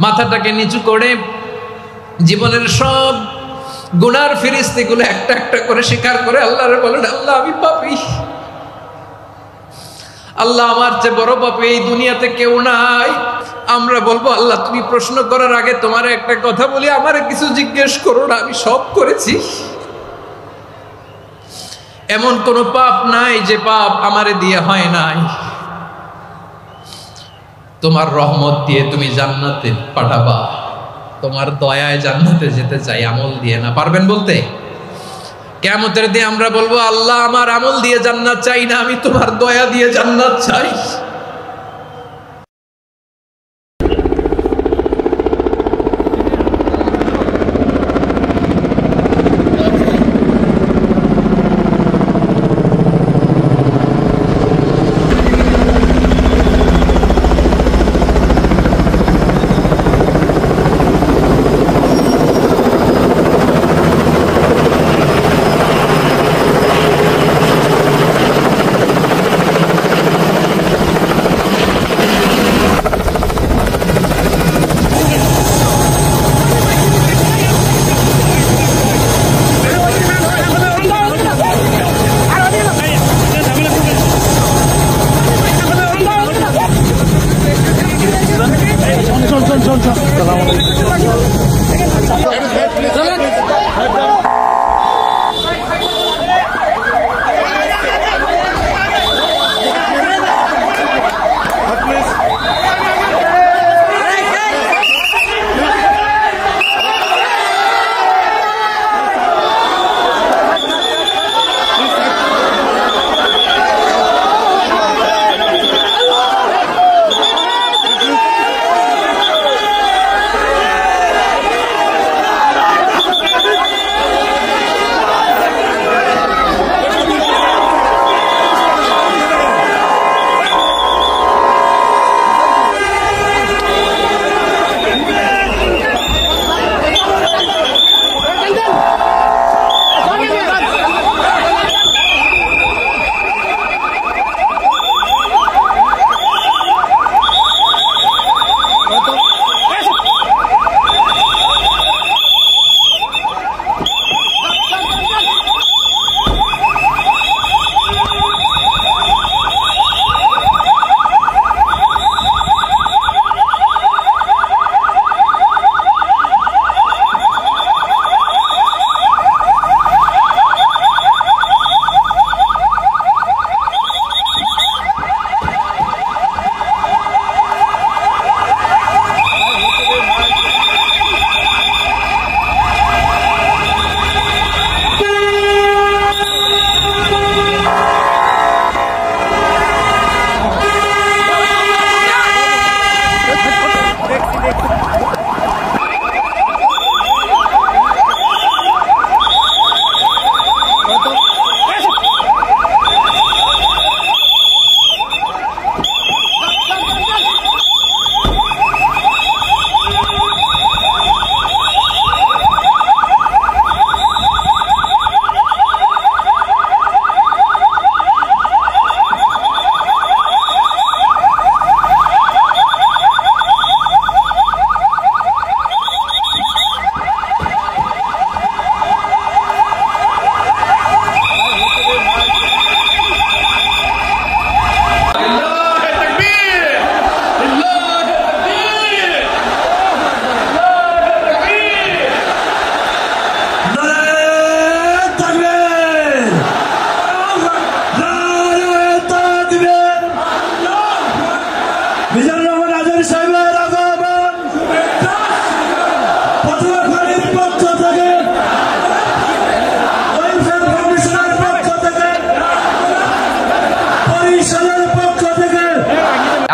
মাথাটাকে নিচু করে জীবনের সব গুনার ফিরিস্তিগুলো একটা একটা করে স্বীকার করে আল্লাহরে বলেন, আল্লাহ আমি পাপী, আল্লাহ আমার চেয়ে বড় পাপী এই দুনিয়াতে কেউ নাই। আমরা বলবো, আল্লাহ তুমি প্রশ্ন করার আগে তোমার একটা কথা বলি, আমারে কিছু জিজ্ঞেস করো না, আমি সব করেছি। এমন কোন পাপ নাই যে পাপ আমারে দিয়ে হয় নাই। তোমার রহমত দিয়ে তুমি জান্নাতে পাঠাবা, তোমার দয়ায় জান্নাতে যেতে চাই, আমল দিয়ে না। পারবেন বলতে? কিয়ামতের দিন আমরা বলবো, আল্লাহ আমার আমল দিয়ে জান্নাত চাই না, আমি তোমার দয়া দিয়ে জান্নাত চাই।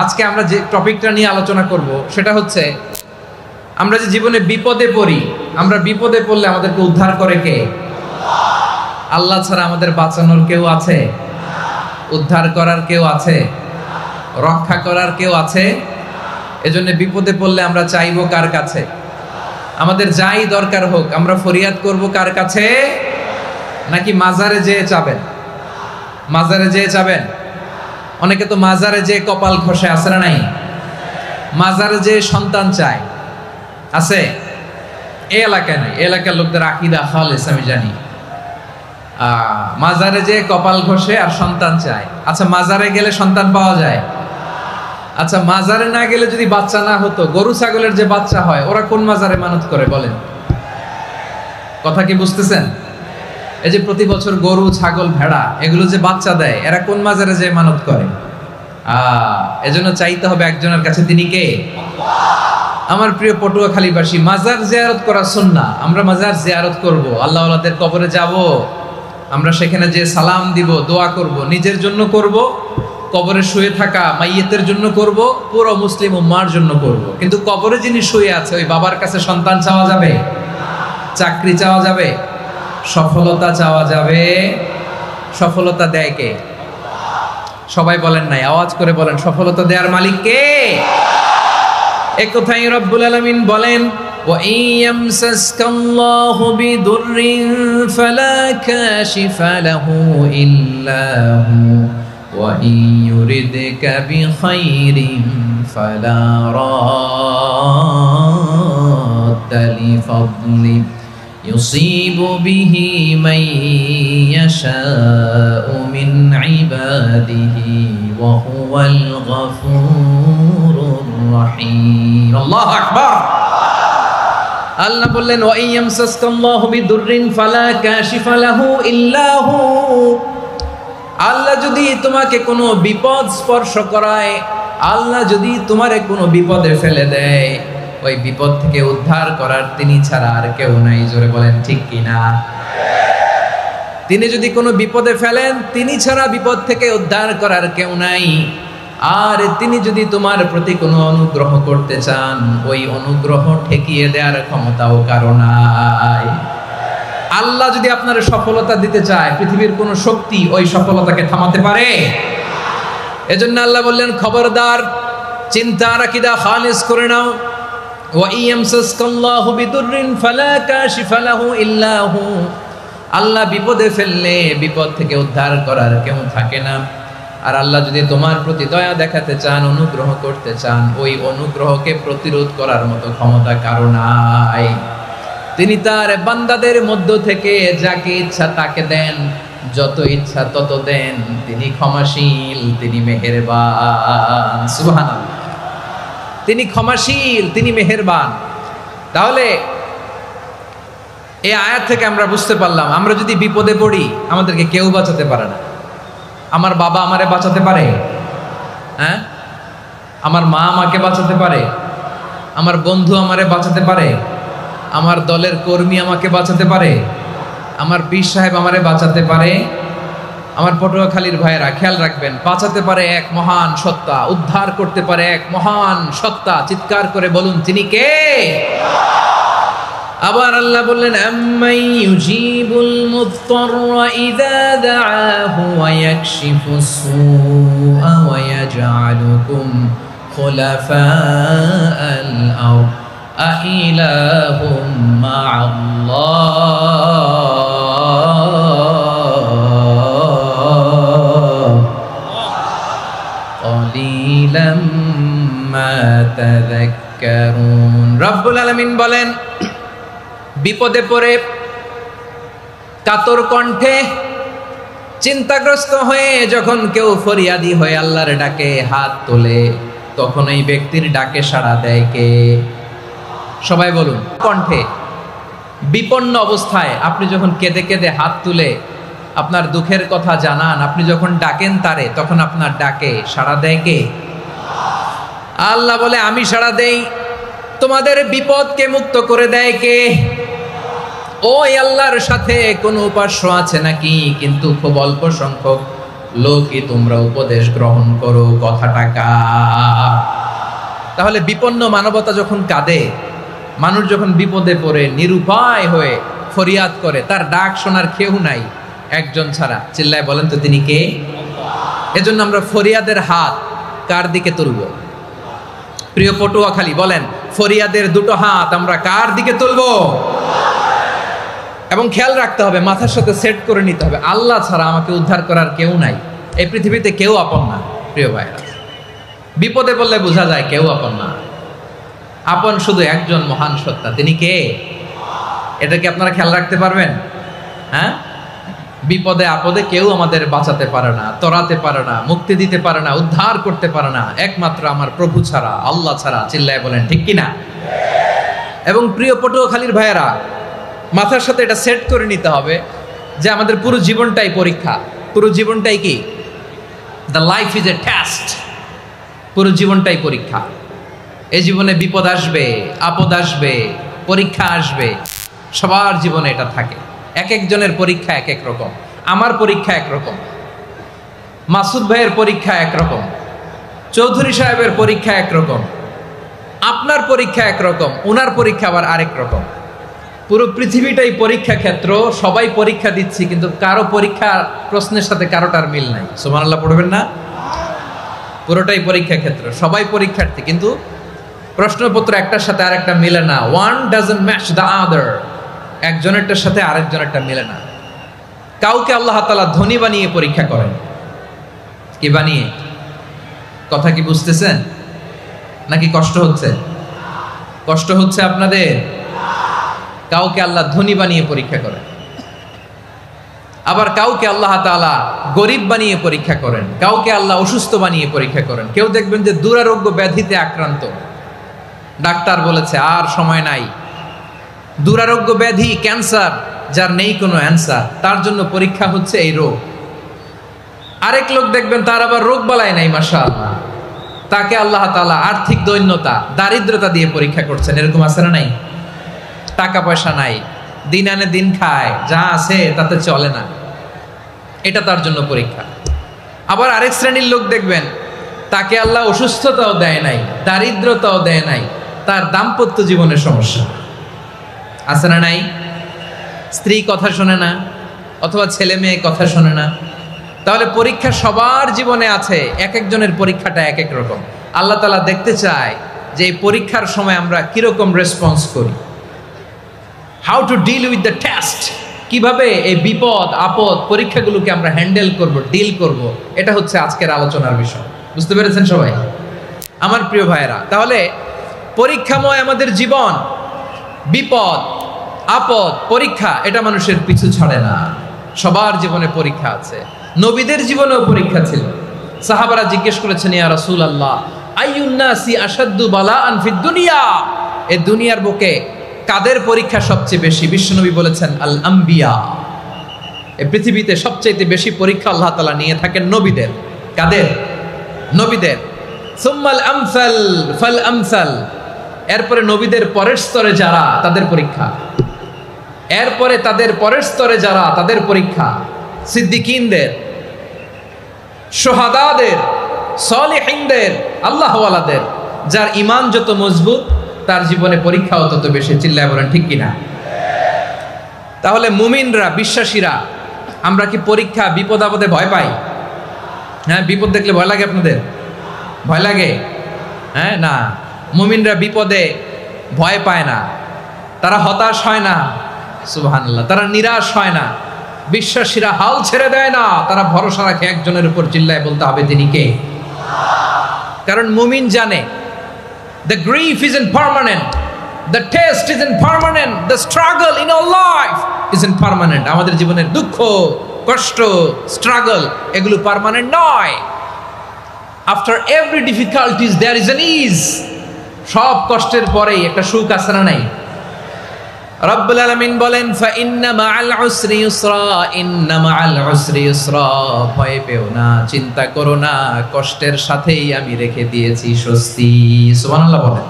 আজকে আমরা যে টপিকটা নিয়ে আলোচনা করব সেটা হচ্ছে, আমরা যে জীবনে বিপদে পড়ি, আমরা বিপদে পড়লে আমাদেরকে উদ্ধার করে কে? আল্লাহ ছাড়া আমাদের বাঁচানোর কেউ আছে? উদ্ধার করার কেউ আছে? রক্ষা করার কেউ আছে? এজন্য বিপদে পড়লে আমরা চাইবো কার কাছে? আমাদের যাই দরকার হোক আমরা ফরিয়াদ করব কার কাছে? নাকি মাজারে যেয়ে চাবেন? মাজারে যেয়ে চাবেন? অনেকে তো মাজারে যেয়ে কপাল ঘষে, আছে না নাই? মাজারে যেয়ে সন্তান চায়, আছে? এই এলাকায় নাই, এলাকার লোকদের আকীদা খালেস আমি জানি। মাজারে যে কপাল ঘষে আর সন্তান চায়। আচ্ছা, মাজারে গেলে সন্তান পাওয়া যায়? আচ্ছা, মাজারে না গেলে যদি বাচ্চা না হতো, গরু ছাগলের যে বাচ্চা হয় ওরা কোন মাজারে মানত করে বলেন? কথা কি বুঝতেছেন? এই যে প্রতি বছর গরু ছাগল ভেড়া এগুলো যে বাচ্চা দেয়, এরা কোন মাজারে যে মানত করে? এজন্য চাইতে হবে একজনের কাছে, তিনি কে? আমার প্রিয় পটুয়াখালীবাসী, মাজার জিয়ারত করা সুন্নাহ। আমরা মাজার জিয়ারত করব, আল্লাহ ওয়ালাদের কবরে যাব, আমরা সেখানে যে সালাম দিব, দোয়া করব, নিজের জন্য করব, কবরে শুয়ে থাকা মাইয়েতের জন্য করব, পুরো মুসলিম উম্মার জন্য করব। কিন্তু কবরে যিনি শুয়ে আছে ওই বাবার কাছে সন্তান চাওয়া যাবে? চাকরি চাওয়া যাবে? সফলতা চাওয়া যাবে? সফলতা দেয় কে? সবাই বলেন নাই, আওয়াজ করে বলেন, সফলতা দেওয়ার মালিক কে? এক কথাই রব্বুল আলামিন বলেন, ওয়া ইয়ামসাসকাল্লাহু বিদুররিন ফালা কাশিফা লাহু ইল্লা হু ওয়া ইয়ুরিদকা বিখাইরিন ফালা রাদ্দা লিফাদলি ইউসিবু বিহি মান ইয়াশাউ মিন ইবাদিহি ওয়া হুয়াল গফুরুর রহিম। আল্লাহু আকবার। আল্লাহ বললেন, ওয়া ইয়ামসাসকাল্লাহু বিদুররিন ফালা কাশিফা লাহু ইল্লা হু। আল্লাহ যদি তোমাকে কোনো বিপদ স্পর্শ করায়, আল্লাহ যদি তোমারে কোনো বিপদে ফেলে দেয়, ওই বিপদ থেকে উদ্ধার করার তিনি ছাড়া আর কেউ নাই। জোরে বলেন ঠিক কিনা? তিনি যদি কোনো বিপদে ফেলেন, তিনি ছাড়া বিপদ থেকে উদ্ধার করার কেউ নাই। আর তিনি যদি তোমার প্রতি কোনো অনুগ্রহ করতে চান, ওই অনুগ্রহ ঠেকিয়ে দেওয়ার ক্ষমতাও কারো নাই। আল্লাহ যদি আপনার সফলতা দিতে চায়, পৃথিবীর কোনো শক্তি ওই সফলতাকে থামাতে পারে? এজন্য আল্লাহ বললেন, খবরদার, চিন্তার আকীদা খালিস করে নাও। ওয়া ইয়ামসাসকাল্লাহু বিদুররিন ফালা কাশিফা লাহু ইল্লা হু। আল্লাহ বিপদে ফেললে বিপদ থেকে উদ্ধার করার কেউ থাকে না। আর আল্লাহ যদি তোমার প্রতি দয়া দেখাতে চান, অনুগ্রহ করতে চান, ওই অনুগ্রহকে প্রতিরোধ করার মতো ক্ষমতা কারো নাই। তিনি তার বান্দাদের মধ্য থেকে যাকে ইচ্ছা তাকে দেন, যত ইচ্ছা তত দেন। তিনি ক্ষমাশীল, তিনি মেহেরবান। সুবহানাল্লাহ। তিনি ক্ষমাশীল, তিনি মেহেরবান। তাহলে এই আয়াত থেকে আমরা বুঝতে পারলাম, আমরা যদি বিপদে পড়ি আমাদেরকে কেউ বাঁচাতে পারে না। আমার বাবা আমারে বাঁচাতে পারে? হ্যাঁ? আমার মা আমাকে বাঁচাতে পারে? আমার বন্ধু আমারে বাঁচাতে পারে? আমার দলের কর্মী আমাকে বাঁচাতে পারে? আমার পীর সাহেব আমারে বাঁচাতে পারে? আমার পটুয়াখালীর ভাইয়েরা খেয়াল রাখবেন, বাঁচাতে পারে এক মহান সত্তা, উদ্ধার করতে পারে এক মহান সত্তা। চিৎকার করে বলুন, তিনি কে? আবার আল্লাহ বললেন, আম্মান ইউজিবুল মুত্তাররা ইযা দাআহু ওয়া ইয়াকশিফুস সুআ ওয়া ইয়াজআলুকুম খুলাফাআল আরদ আইলাহুম মা'আল্লাহ ক্বালিলাম মা তাযাক্কারুন। রব্বুল আলামিন বলেন, বিপদে পড়ে কাতর কণ্ঠে চিন্তাগ্রস্ত হয়ে যখন কেউ ফরিয়াদি হয়ে আল্লাহর ডাকে হাত তোলে, তখন এই ব্যক্তির ডাকে সাড়া দেয় কে? সবাই বলুন। কণ্ঠে বিপন্ন অবস্থায় আপনি যখন কেঁদে কেঁদে হাত তুলে আপনার দুঃখের কথা জানান, আপনি যখন ডাকেন তারে, তখন আপনার ডাকে সাড়া দেয় কে? আল্লাহ বলে, আমি সাড়া দেই। তোমাদের বিপদকে মুক্ত করে দেয় কে? ওই আল্লাহর সাথে কোন উপাস্য আছে নাকি? কিন্তু খুব অল্প সংখ্যক লোকই তোমরা উপদেশ গ্রহণ করো। কথাটা কার? তাহলে বিপন্ন মানবতা যখন কাঁদে, মানুষ যখন বিপদে পড়ে নিরুপায় হয়ে ফরিয়াদ করে, তার ডাক শোনার কেউ নাই একজন ছাড়া। চিল্লায় বলেন তো, তিনি কে? এজন্য আমরা ফরিয়াদের হাত কার দিকে তুলব? প্রিয় পটুয়াখালী বলেন, ফরিয়াদের দুটো হাত আমরা কার দিকে তুলব? এবং খেয়াল রাখতে হবে, মাথার সাথে সেট করে নিতে হবে, আল্লাহ ছাড়া আমাকে উদ্ধার করার কেউ নাই। এই পৃথিবীতে কেউ আপন না। প্রিয় ভাইরা, বিপদে পড়লে বোঝা যায় কেউ আপন না। আপন শুধু একজন মহান সত্তা, তিনি কে? এটা কি আপনারা খেয়াল রাখতে পারবেন? হ্যাঁ, বিপদে আপদে কেউ আমাদের বাঁচাতে পারে না, তরাতে পারে না, মুক্তি দিতে পারে না, উদ্ধার করতে পারে না একমাত্র আমার প্রভু ছাড়া, আল্লাহ ছাড়া। চিল্লায় বলেন ঠিক কিনা? এবং প্রিয় পটুয়াখালীর ভাইয়েরা, মাথার সাথে এটা সেট করে নিতে হবে যে আমাদের পুরো জীবনটাই পরীক্ষা। পুরো জীবনটাই কি? The life is a test. পুরো জীবনটাই পরীক্ষা। এই জীবনে বিপদ আসবে, আপদ আসবে, পরীক্ষা আসবে, সবার জীবনে এটা থাকে। এক একজনের পরীক্ষা এক এক রকম। আমার পরীক্ষা একরকম, মাসুদ ভাইয়ের পরীক্ষা একরকম, চৌধুরী সাহেবের পরীক্ষা একরকম, আপনার পরীক্ষা একরকম, ওনার পরীক্ষা আবার আরেক রকম। পুরো পৃথিবীটাই পরীক্ষা ক্ষেত্র, সবাই পরীক্ষা দিচ্ছি, কিন্তু কারো পরীক্ষা প্রশ্নের সাথে কারোটার মিল নাই। সুবহানাল্লাহ পড়বেন না? পুরোটাই পরীক্ষা ক্ষেত্র, সবাই পরীক্ষার্থী, কিন্তু প্রশ্নপত্র একটার সাথে আরেকটা মিলে না। One doesn't match the other. একজনেরটার সাথে আরেকজনেরটা মিলে না। কাউকে আল্লাহ তাআলা ধনী বানিয়ে পরীক্ষা করেন। কি বানিয়ে? কথা কি বুঝতেছেন নাকি কষ্ট হচ্ছে? কষ্ট হচ্ছে আপনাদের? কাউকে আল্লাহ ধনী বানিয়ে পরীক্ষা করেন, আবার কাউকে আল্লাহ তাআলা গরিব বানিয়ে পরীক্ষা করেন, কাউকে আল্লাহ অসুস্থ বানিয়ে পরীক্ষা করেন। কেউ দেখবেন যে দুরারোগ্য ব্যাধিতে আক্রান্ত, ডাক্তার বলেছে আর সময় নাই, দুরারোগ্য ব্যাধি, ক্যান্সার, যার নেই কোনো অ্যান্সার, তার জন্য পরীক্ষা হচ্ছে এই রোগ। আরেক লোক দেখবেন তার আবার রোগ বালাই নাই, মাশাআল্লাহ, তাকে আল্লাহ তাআলা আর্থিক দৈন্যতা, দারিদ্রতা দিয়ে পরীক্ষা করছেন। এরকম আছে না নাই? টাকা পয়সা নাই, দিন আনে দিন খায়, যা আছে তাতে চলে না, এটা তার জন্য পরীক্ষা। আবার আরেক শ্রেণীর লোক দেখবেন তাকে আল্লাহ অসুস্থতাও দেয় নাই, দারিদ্রতাও দেয় নাই, তার দাম্পত্য জীবনের সমস্যা আছে না নাই? স্ত্রী কথা শোনে না, অথবা ছেলে মেয়ে কথা শোনে না। তাহলে পরীক্ষা সবার জীবনে আছে, এক একজনের পরীক্ষাটা এক এক রকম। আল্লাহ তাআলা দেখতে চায় যে এই পরীক্ষার সময় আমরা কিরকম রেসপন্স করি, how to deal with the test, কিভাবে এই বিপদ আপদ পরীক্ষাগুলোকে আমরা হ্যান্ডেল করব, ডিল করব। এটা হচ্ছে আজকের আলোচনার বিষয়। বুঝতে পেরেছেন সবাই আমার প্রিয় ভাইয়েরা? তাহলে পরীক্ষাময় আমাদের জীবন, বিপদ আপদ পরীক্ষা, এটা মানুষের পিছু ছাড়ে না। সবার জীবনে পরীক্ষা আছে। নবীদের জীবনেও পরীক্ষা ছিল। সাহাবারা জিজ্ঞেস করেছেন, ইয়া রাসূলুল্লাহ, আইয়ুন নাসি আশাদ্দু বালাআন ফিদ দুনিয়া, এই দুনিয়ার বুকে কাদের পরীক্ষা সবচেয়ে বেশি? বিশ্বনবী বলেছেন, আল আম্বিয়া। এই পৃথিবীতে সবচেয়ে বেশি পরীক্ষা আল্লাহ তাআলা নিয়ে থাকেন নবীদের। কাদের? নবীদের। সুম্মাল আমসাল ফাল আমসাল, এরপরে নবীদের পরের স্তরে যারা, তাদের পরীক্ষা। এরপরে তাদের পরের স্তরে যারা, তাদের পরীক্ষা। সিদ্দিকিনদের, শুহাদাদের, সলিহিনদের, আল্লাহওয়ালাদের। যার ঈমান যত মজবুত, তার জীবনে পরীক্ষাও তত বেশি। চিল্লায় বলেন ঠিক কিনা? তাহলে মুমিনরা, বিশ্বাসীরা, আমরা কি পরীক্ষা বিপদ আপদে ভয় পাই? হ্যাঁ, বিপদ দেখলে ভয় লাগে আপনাদের? ভয় লাগে? হ্যাঁ, না, মুমিনরা বিপদে ভয় পায় না, তারা হতাশ হয় না। সুবহানাল্লাহ। তারা নিরাশ হয় না। বিশ্বাসীরা হাল ছেড়ে দেয় না, তারা ভরসা রাখে একজনের উপর। চিল্লায় বলতে হবে তিনি কে? কারণ মুমিন জানে the grief isn't permanent, the test isn't permanent, the struggle in our life isn't permanent. আমাদের জীবনের দুঃখ, কষ্ট, স্ট্রাগল, এগুলো পার্মানেন্ট নয়। after every difficulties there is an ease. সব কষ্টের পরেই একটা সুখ আছে না নাই? রব্বুল আলামিন বলেন, ফা ইন্না মাআল উসরি ইউসরা, ইন্না মাআল উসরি ইউসরা, ভয় পেও না, চিন্তা করো না, কষ্টের সাথেই আমি রেখে দিয়েছি স্বস্তি। সুবহানাল্লাহ বলেন।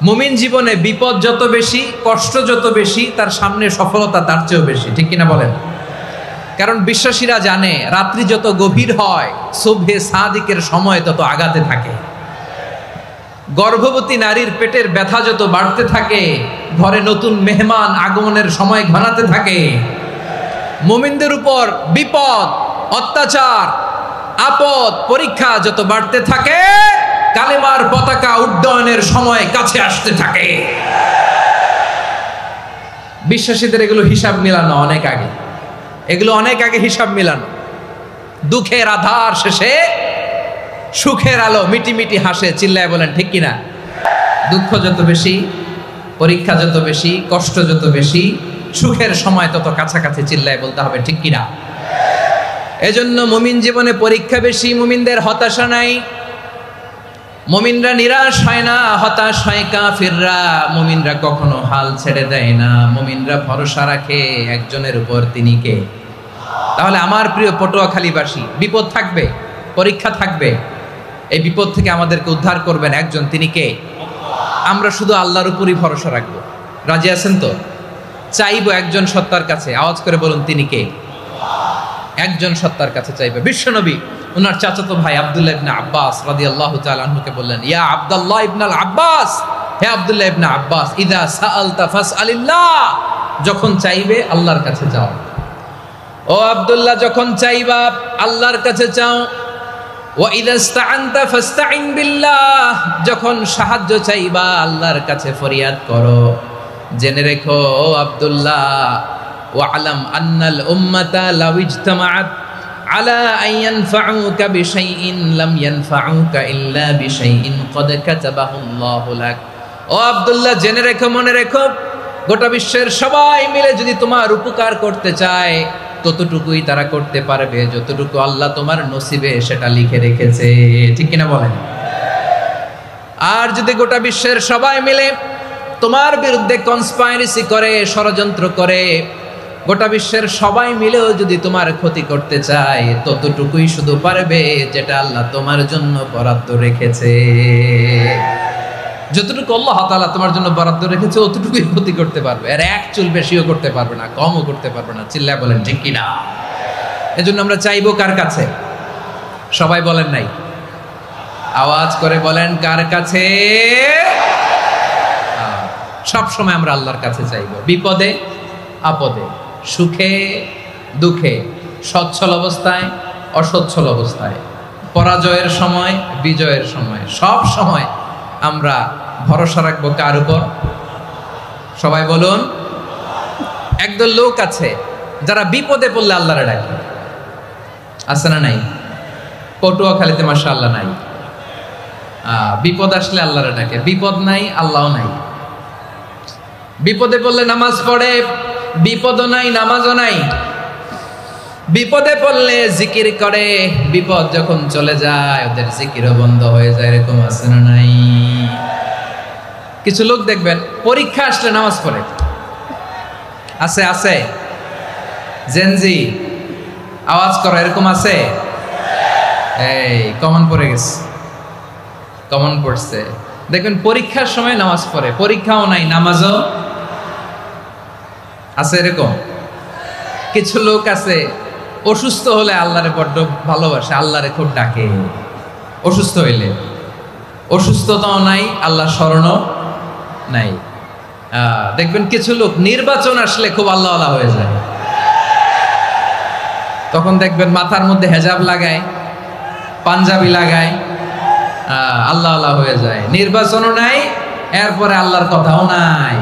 মুমিন জীবনে বিপদ যত বেশি, কষ্ট যত বেশি, তার সামনে সফলতা তার চেয়েও বেশি। ঠিক কিনা বলেন? কারণ বিশ্বাসীরা জানে রাত্রি যত গভীর হয়, সুবহে সাদিকের সময় তত আগাতে থাকে। গর্ভবতী নারীর পেটের ব্যথা যত বাড়তে থাকে, ঘরে নতুন মেহমান আগমনের সময় ঘনাতে থাকে। মুমিনদের উপর বিপদ, অত্যাচার, আপদ, পরীক্ষা যত বাড়তে থাকে, কালেমার পতাকা উড্ডয়নের সময় কাছে আসতে থাকে। বিশ্বাসীদের এগুলো হিসাব মিলানো অনেক আগে, এগুলো অনেক আগে হিসাব মিলানো। দুঃখের আধার শেষে সুখের আলো মিটি মিটি হাসে। চিল্লায় বলেন ঠিক কিনা? দুঃখ যত বেশি, পরীক্ষা যত বেশি, কষ্ট যত বেশি, সুখের সময় তত কাছাকাছি চিল্লায় বলতে হবে, ঠিক কিনা? এজন্য মুমিন জীবনে পরীক্ষা বেশি, মুমিনদের হতাশা নাই, মুমিনরা নিরাশ হয় না, হতাশ হয় কাফিররা। মুমিনরা কখনো হাল ছেড়ে দেয় না, মুমিনরা ভরসা রাখে একজনের উপর, তিনি কে? তাহলে আমার প্রিয় পটুয়াখালীবাসী, বিপদ থাকবে, পরীক্ষা থাকবে, এই বিপদ থেকে আমাদেরকে উদ্ধার করবেন একজন, তিনি কে? আমরা শুধু আল্লাহর উপরই ভরসা রাখবো। রাজি আছেন তো? চাইবো একজন সত্তার কাছে, আওয়াজ করে বলুন, তিনি কে? একজন সত্তার কাছে চাইবে। বিশ্বনবী ওনার চাচাতো ভাই আব্দুল্লাহ ইবনে আব্বাস রাদিয়াল্লাহু তাআলা আনহুকে বললেন, ইয়া আব্দুল্লাহ ইবনে আব্বাস, হে আব্দুল্লাহ ইবনে আব্বাস, ইযা সাআলতা ফাসআলিল্লাহ, যখন চাইবে আল্লাহর কাছে যাও। ও আব্দুল্লাহ, যখন চাইবা আল্লাহর কাছে চাও। ওয়া ইযা ইসতাআনতা ফাসতাইন বিল্লাহ, যখন সাহায্য চাইবা আল্লাহর কাছে ফরিয়াদ করো। জেনে রেখো ও আব্দুল্লাহ, ওয়া'লাম আন্নাল উম্মাতা লাউ ইজতামাআত আলা আন ইয়ানফাউকা বিশাইইন লাম ইয়ানফাউকা ইল্লা বিশাইইন ক্বাদ কাতাবাহু আল্লাহু লাক। ও আব্দুল্লাহ, জেনে রেখো, মনে রেখো, গোটা বিশ্বের সবাই মিলে যদি তোমার উপকার করতে চায় ততটুকুই তারা করতে পারবে যতটুকু আল্লাহ তোমার নসিবে সেটা লিখে রেখেছে, ঠিক কিনা বলেন? আর যদি গোটা বিশ্বের সবাই মিলে তোমার বিরুদ্ধে কনস্পাইরেসি করে, ষড়যন্ত্র করে, গোটা বিশ্বের সবাই মিলেও যদি তোমার ক্ষতি করতে চায় ততটুকুই শুধু পারবে যেটা আল্লাহ তোমার জন্য বরাদ্দ রেখেছে। যতটুকু আল্লাহ তাআলা তোমার জন্য বরাদ্দ রেখেছে অতটুকুই ক্ষতি করতে পারবে, আর এক চুল বেশিও করতে পারবে না, কমও করতে পারবে না। চিল্লায় বলেন, ঠিক কিনা? এজন্য আমরা চাইবো কার কাছে? সবাই বলেন নাই, আওয়াজ করে বলেন, কার কাছে? সব সময় আমরা আল্লাহর কাছে চাইবো, বিপদে আপদে, সুখে দুঃখে, সচ্ছল অবস্থায় অসচ্ছল অবস্থায়, পরাজয়ের সময় বিজয়ের সময়, সব সময় আমরা ভরসা রাখবো কার উপর? সবাই বলুন। একদল লোক আছে যারা বিপদে পড়লে আল্লাহরে ডাকে, আছে না নাই? পটুয়াখালীতে মাশাআল্লাহ নাই। বিপদ আসলে আল্লাহরে ডাকে, বিপদ নাই আল্লাহও নাই। বিপদে পড়লে নামাজ পড়ে, বিপদও নাই নামাজও নাই। বিপদে পড়লে জিকির করে, বিপদ যখন চলে যায় ওদের জিকিরও বন্ধ হয়ে যায়। এরকম আছে না নাই? কিছু লোক দেখবেন পরীক্ষা আসলে নামাজ পড়ে, আছে আছে? জেনজি আওয়াজ করো, এরকম আছে? এই কমন পড়ে গেছে, কমন পড়ছে। দেখবেন পরীক্ষার সময় নামাজ পড়ে, পরীক্ষাও নাই নামাজও আছে। এরকম কিছু লোক আছে অসুস্থ হলে আল্লাহরে বড্ড ভালোবাসে, আল্লাহরে খুব ডাকে। অসুস্থ হইলে অসুস্থতাও নাই, আল্লাহ স্মরণও নাই। দেখবেন কিছু লোক নির্বাচন আসলে খুব আল্লাহওয়ালা হয়ে যায়, তখন দেখবেন মাথার মধ্যে হেজাব লাগায়, পাঞ্জাবি লাগায়, আল্লাহওয়ালা হয়ে যায়। নির্বাচনও নাই, এরপরে আল্লাহর কথাও নাই।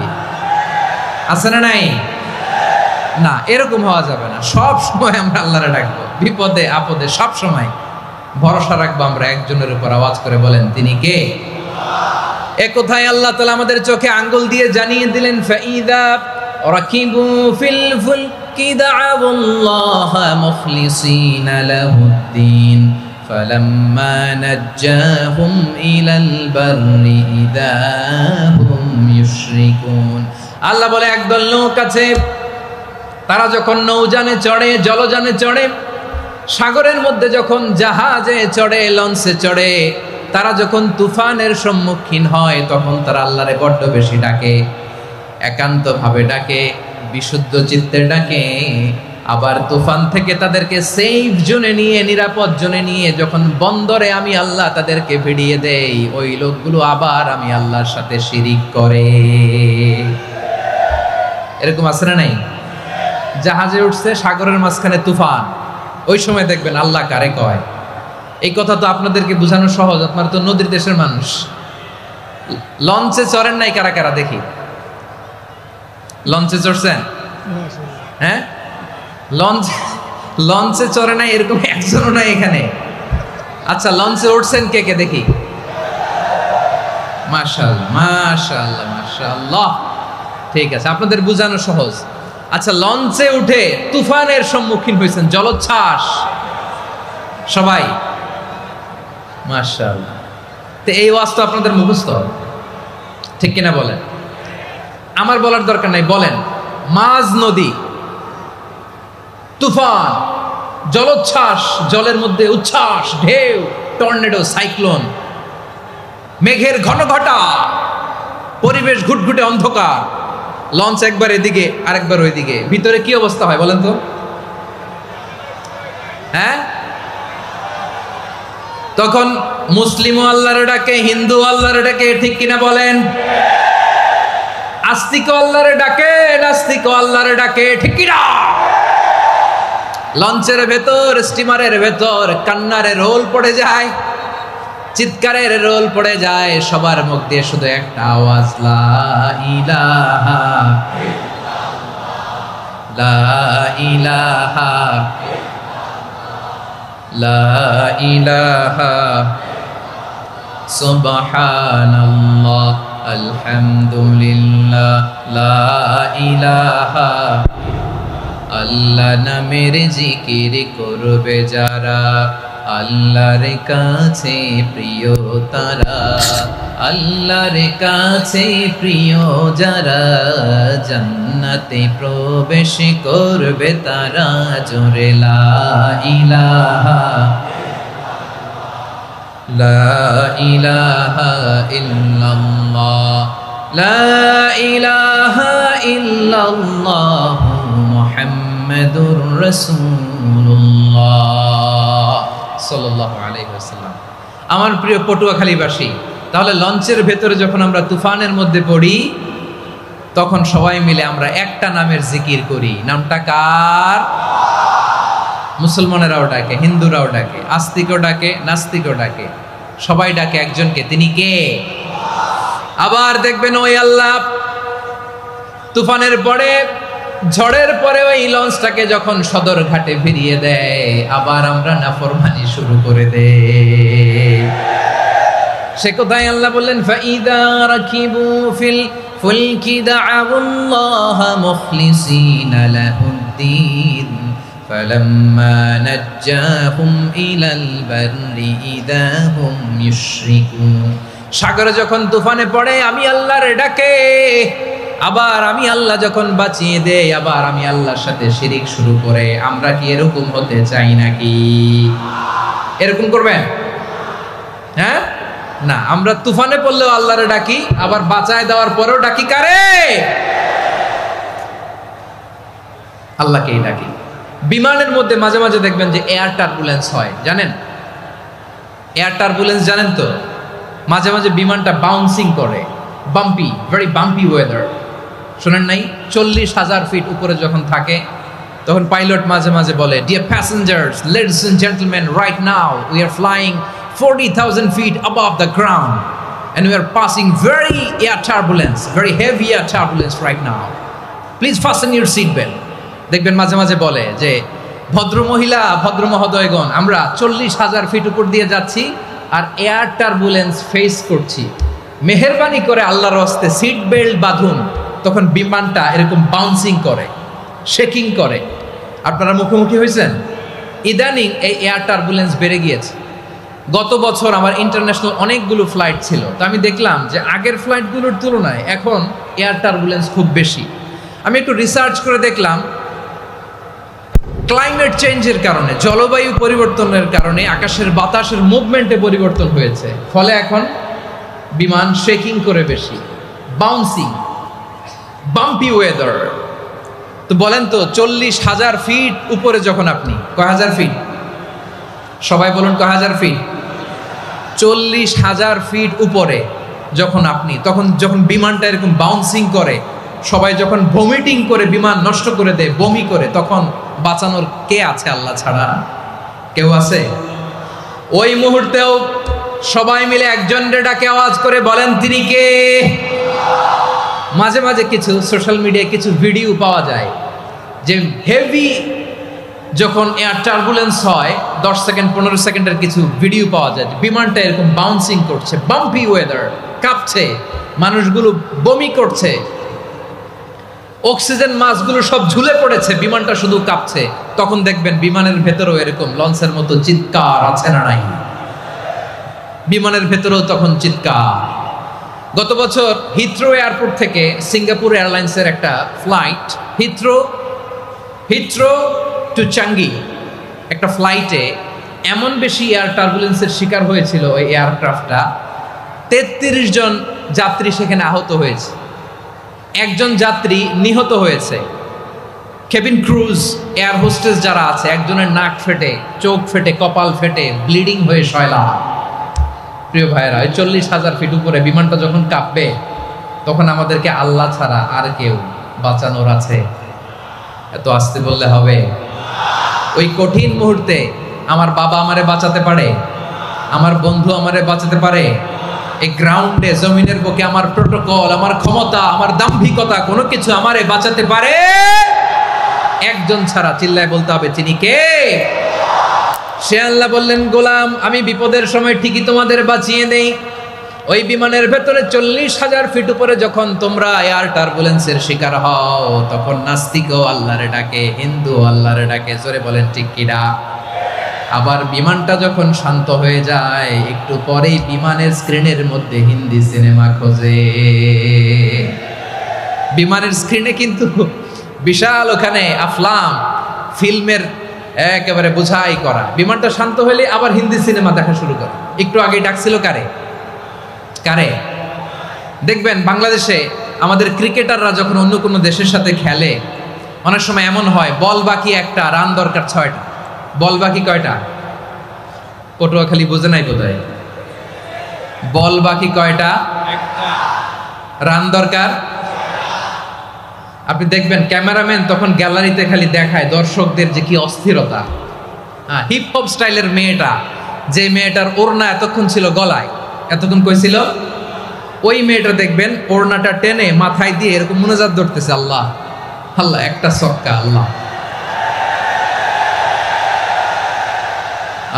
আছে না নাই? না, এরকম হওয়া যাবে না। সব সময় আমরা আল্লাহরে ডাকবো, বিপদে আপদে সব সময় ভরসা রাখবো আমরা একজনের উপর। আওয়াজ করে বলেন, তিনি কে? এ কথায় আল্লাহ তাআলা আমাদের চোখে আঙ্গুল দিয়ে জানিয়ে দিলেন, ফাইদা রাকিবু ফিল ফুলকি দা'আবুল্লাহা মুখলিসিনা লাহুদ্দিন ফালাম্মা নাজ্জাহুম ইলাল বাররি ইযা হুম ইউশরিকুন। আল্লাহ বলে, একদল লোক আছে তারা যখন নৌযানে চড়ে, জলযানে চড়ে, সাগরের মধ্যে যখন জাহাজে চড়ে, লঞ্চে চড়ে, তারা যখন তুফানের সম্মুখীন হয় তখন তারা আল্লাহরে বড্ড বেশি ডাকে, একান্তভাবে ডাকে, বিশুদ্ধ চিত্তে ডাকে। আবার তুফান থেকে তাদেরকে সেফ জোনে নিয়ে, নিরাপদ জোনে নিয়ে যখন বন্দরে আমি আল্লাহ তাদেরকে ভিড়িয়ে দেই, ওই লোকগুলো আবার আমি আল্লাহর সাথে শিরিক করে। এরকম আছে না নাই? জাহাজে উঠছে, সাগরের মাঝখানে তুফান, ওই সময় দেখবেন আল্লাহ কারে কয়। এই কথা তো আপনাদেরকে বোঝানো সহজ, আপনারা তো নদীর দেশের মানুষ। লঞ্চে চড়েন নাই কারা কারা? দেখি, লঞ্চে চড়ছেন? হ্যাঁ, লঞ্চে চড়ে নাই এরকম একজনও নাই এখানে। আচ্ছা, লঞ্চে উঠছেন কে কে? দেখি, মাশাআল্লাহ মাশাআল্লাহ মাশাআল্লাহ। ঠিক আছে, আপনাদের বোঝানো সহজ। আচ্ছা, লঞ্চে উঠে তুফানের সম্মুখীন হয়েছেন, জলোচ্ছ্বাস সবাই, মাশাআল্লাহ। তো এই ওয়াজ তো আপনাদের মুখস্থ, ঠিক কিনা বলেন? আমার বলার দরকার নাই, বলেন। মাঝ নদী, তুফান, জলোচ্ছ্বাস, জলের মধ্যে উচ্ছ্বাস, ঢেউ, টর্নেডো, সাইক্লোন, মেঘের ঘনঘটা, পরিবেশ ঘুটঘুটে অন্ধকার, লঞ্চ একবার এদিকে আরেকবার ওইদিকে, ভিতরে কি অবস্থা হয় বলেন তো? হ্যাঁ, তখন মুসলিমও আল্লাহর ডাকে, হিন্দু আল্লাহর ডাকে, ঠিক কিনা বলেন? আস্তিক আল্লাহর ডাকে, নাস্তিক আল্লাহর ডাকে, ঠিক কিনা? লঞ্চের ভেতর, স্টিমারের ভেতর কান্নারে রোল পড়ে যায়, চিৎকারের রোল পড়ে যায়, সবার মুখ দিয়ে শুধু একটা আওয়াজ, লা ইলাহা লা ইলাহা লা ইলাহা সুবহানাল্লাহ আলহামদুলিল্লাহ লা ইলাহা। আল্লাহ নামের জিকির করবে যারা, আল্লাহর কাছে প্রিয় তারা, আল্লাহর কাছে প্রিয় যারা, জান্নাতে প্রবেশ করবে তারা, জোরে লা ইলাহা লা ইলাহা ইল্লাল্লাহ লা ইলাহা ইল্লাল্লাহ মুহাম্মাদুর রাসূলুল্লাহ সাল্লাল্লাহু আলাইহি ওয়াসাল্লাম। আমার প্রিয় পটুয়াখালীবাসী, তাহলে লঞ্চের ভেতরে যখন আমরা তুফানের মধ্যে পড়ি, তখন সবাই মিলে আমরা একটা নামের জিকির করি। নামটা কার? মুসলমানেরাও ডাকে, হিন্দুরাও ডাকে, আস্তিকও ডাকে, নাস্তিকও ডাকে, সবাই ডাকে একজনকে, তিনি কে? আবার দেখবেন ওই আল্লাহ তুফানের পরে, ঝড়ের পরে ওই লঞ্চটাকে যখন সদর ঘাটে ফিরিয়ে দেয়, আবার আমরা নাফরমানি শুরু করে দেই। সে কোথায় আল্লাহ বললেন, ফাইদা রাকিবু ফিল ফুলকি দা'আউল্লাহ মুখলিসিনা লাহুদ্দিন ফালাম্মা নাজ্জাহুম ইলাল বাররি ইযা হুম ইউশরিকুন। সাগরে যখন তুফানে পড়ে আমি আল্লাহর ডাকে, আবার আমি আল্লাহ যখন বাঁচিয়ে দেই, আবার আমি আল্লাহর সাথে শিরিক শুরু করে। আমরা কি এরকম হতে চাই নাকি? এরকম করবেন? হ্যাঁ না, আমরা তুফানে পড়লেও আল্লাহরে ডাকি, আবার বাঁচায় দেওয়ার পরেও ডাকি কারে? আল্লাহকেই ডাকি। বিমানের মধ্যে মাঝে মাঝে দেখবেন যে এয়ার টার্বুলেন্স হয়, জানেন? এয়ার টার্বুলেন্স জানেন তো? মাঝে মাঝে বিমানটা বাউন্সিং করে, বাম্পি, ভেরি বাম্পি ওয়েদার। শোনেন নাই? 40,000 ফিট উপরে যখন থাকে, তখন পাইলট মাঝে মাঝে বলে, dear passengers, ladies and gentleman, right now we are flying 40,000 feet above the ground and we are passing very air turbulence, very heavy air turbulence right now. Please fasten your seat belt. দেখবেন মাঝে মাঝে বলে যে, ভদ্র মহিলা, ভদ্র মহোদয়গণ, আমরা 40,000 ফিট উপর দিয়ে যাচ্ছি আর এয়ার টার্বুলেন্স ফেস করছি, মেহেরবানি করে আল্লাহর হস্তে সিট বেল্ট বাঁধুন। তখন বিমানটা এরকম বাউন্সিং করে, শেকিং করে। আপনারা মুখোমুখি হয়েছেন? ইদানিং এই এয়ার টার্বুলেন্স বেড়ে গিয়েছে। গত বছর আমার ইন্টারন্যাশনাল অনেকগুলো ফ্লাইট ছিল, তো আমি দেখলাম যে আগের ফ্লাইটগুলোর তুলনায় এখন এয়ার টার্বুলেন্স খুব বেশি। আমি একটু রিসার্চ করে দেখলাম, ক্লাইমেট চেঞ্জের কারণে, জলবায়ু পরিবর্তনের কারণে আকাশের বাতাসের মুভমেন্টে পরিবর্তন হয়েছে, ফলে এখন বিমান শেকিং করে বেশি, বাউন্সিং, বাম্পি ওয়েদার। তো বলেন তো, 40,000 ফিট উপরে যখন আপনি, কয় হাজার ফিট? সবাই বলুন, কয় হাজার ফিট? 40,000 ফিট উপরে যখন আপনি, তখন যখন বিমানটা এরকম বাউন্সিং করে, সবাই যখন ভমিটিং করে বিমান নষ্ট করে দেয়, বমি করে, তখন বাঁচানোর কে আছে আল্লাহ ছাড়া? কেউ আছে? ওই মুহূর্তেও সবাই মিলে একজনের ডাকে আওয়াজ করে বলেন, তিনি কে? মাঝে মাঝে কিছু সোশ্যাল মিডিয়ায় কিছু ভিডিও পাওয়া যায় যে হেভি যখন এয়ার টার্বুলেন্স হয়, 10 সেকেন্ড 15 সেকেন্ডের কিছু ভিডিও পাওয়া যায়, বিমানটা এরকম বাউন্সিং করছে, বাম্পি ওয়েদার, কাঁপছে, মানুষগুলো বমি করছে, অক্সিজেন মাস্কগুলো সব ঝুলে পড়েছে, বিমানটা শুধু কাঁপছে। তখন দেখবেন বিমানের ভেতরেও এরকম লঞ্চের মতো চিৎকার আছে না নাই? বিমানের ভেতরেও তখন চিৎকার। গত বছর হিথ্রো এয়ারপোর্ট থেকে সিঙ্গাপুর এয়ারলাইন্সের একটা ফ্লাইট হিথ্রো টু চাঙ্গি একটা ফ্লাইটে এমন বেশি এয়ার টার্বুলেন্সের শিকার হয়েছিল ওই এয়ারক্রাফটটা, 33 জন যাত্রী সেখানে আহত হয়েছে, একজন যাত্রী নিহত হয়েছে। কেবিন ক্রুজ, এয়ার হোস্টেস যারা আছে, একজনের নাক ফেটে, চোখ ফেটে, কপাল ফেটে, ব্লিডিং হয়ে শয়লা। প্রিয় ভাইয়েরা, 40,000 ফিট উপরে বিমানটা যখন কাঁপবে, তখন আমাদেরকে আল্লাহ ছাড়া আর কেউ বাঁচানোর আছে? এত আস্তে বললে হবে? ওই কঠিন মুহূর্তে আমার বাবা আমারে বাঁচাতে পারে, আমার বন্ধু আমারে বাঁচাতে পারে। এই গ্রাউন্ডে, জমিনের বুকে আমার প্রোটোকল, আমার ক্ষমতা, আমার দাম্ভিকতা কোনো কিছু আমারে বাঁচাতে পারে? একজন ছাড়া, চিল্লায় বলতে হবে, তিনি কে? সে আল্লাহ বললেন, গোলাম আমি বিপদের সময় ঠিকই তোমাদের বাঁচিয়ে দেই। ওই বিমানের ভেতরে 40,000 ফিট উপরে যখন তোমরা এয়ার টার্বুলেন্সের শিকার হও, তখন নাস্তিকও আল্লাহরে ডাকে, হিন্দু আল্লাহরে ডাকে। জোরে বলেন ঠিক কিনা? আবার বিমানটা যখন শান্ত হয়ে যায়, একটু পরেই বিমানের স্ক্রিনের মধ্যে হিন্দি সিনেমা খোঁজে। বিমানের স্ক্রিনে কিন্তু বিশাল ওখানে আফলাম ফিল্মের একেবারে বোঝাই করা। বিমানটা শান্ত হলে আবার হিন্দি সিনেমা দেখা শুরু করে। একটু আগে ডাকছিল কারে? দেখবেন বাংলাদেশে আমাদের ক্রিকেটাররা যখন অন্য কোনো দেশের সাথে খেলে, অনেক সময় এমন হয় বল বাকি একটা, রান দরকার 6টা। বল বাকি কয়টা? পটুয়াখালী বুঝে নাই বোধহয়। বল বাকি কয়টা? রান দরকার। আপনি দেখবেন ক্যামেরাম্যান তখন গ্যালারিতে খালি দেখায় দর্শকদের যে কি অস্থিরতা। হিপ হপ স্টাইলের মেয়েটা, যে মেয়েটার ওড়না এতক্ষণ ছিল গলায়, এতক্ষণ কই ছিল, ওই মেয়েটা দেখবেন ওড়নাটা টেনে মাথায় দিয়ে এরকম মুনাজাত ধরতেছে, আল্লাহ আল্লাহ, একটা ছক্কা, আল্লাহ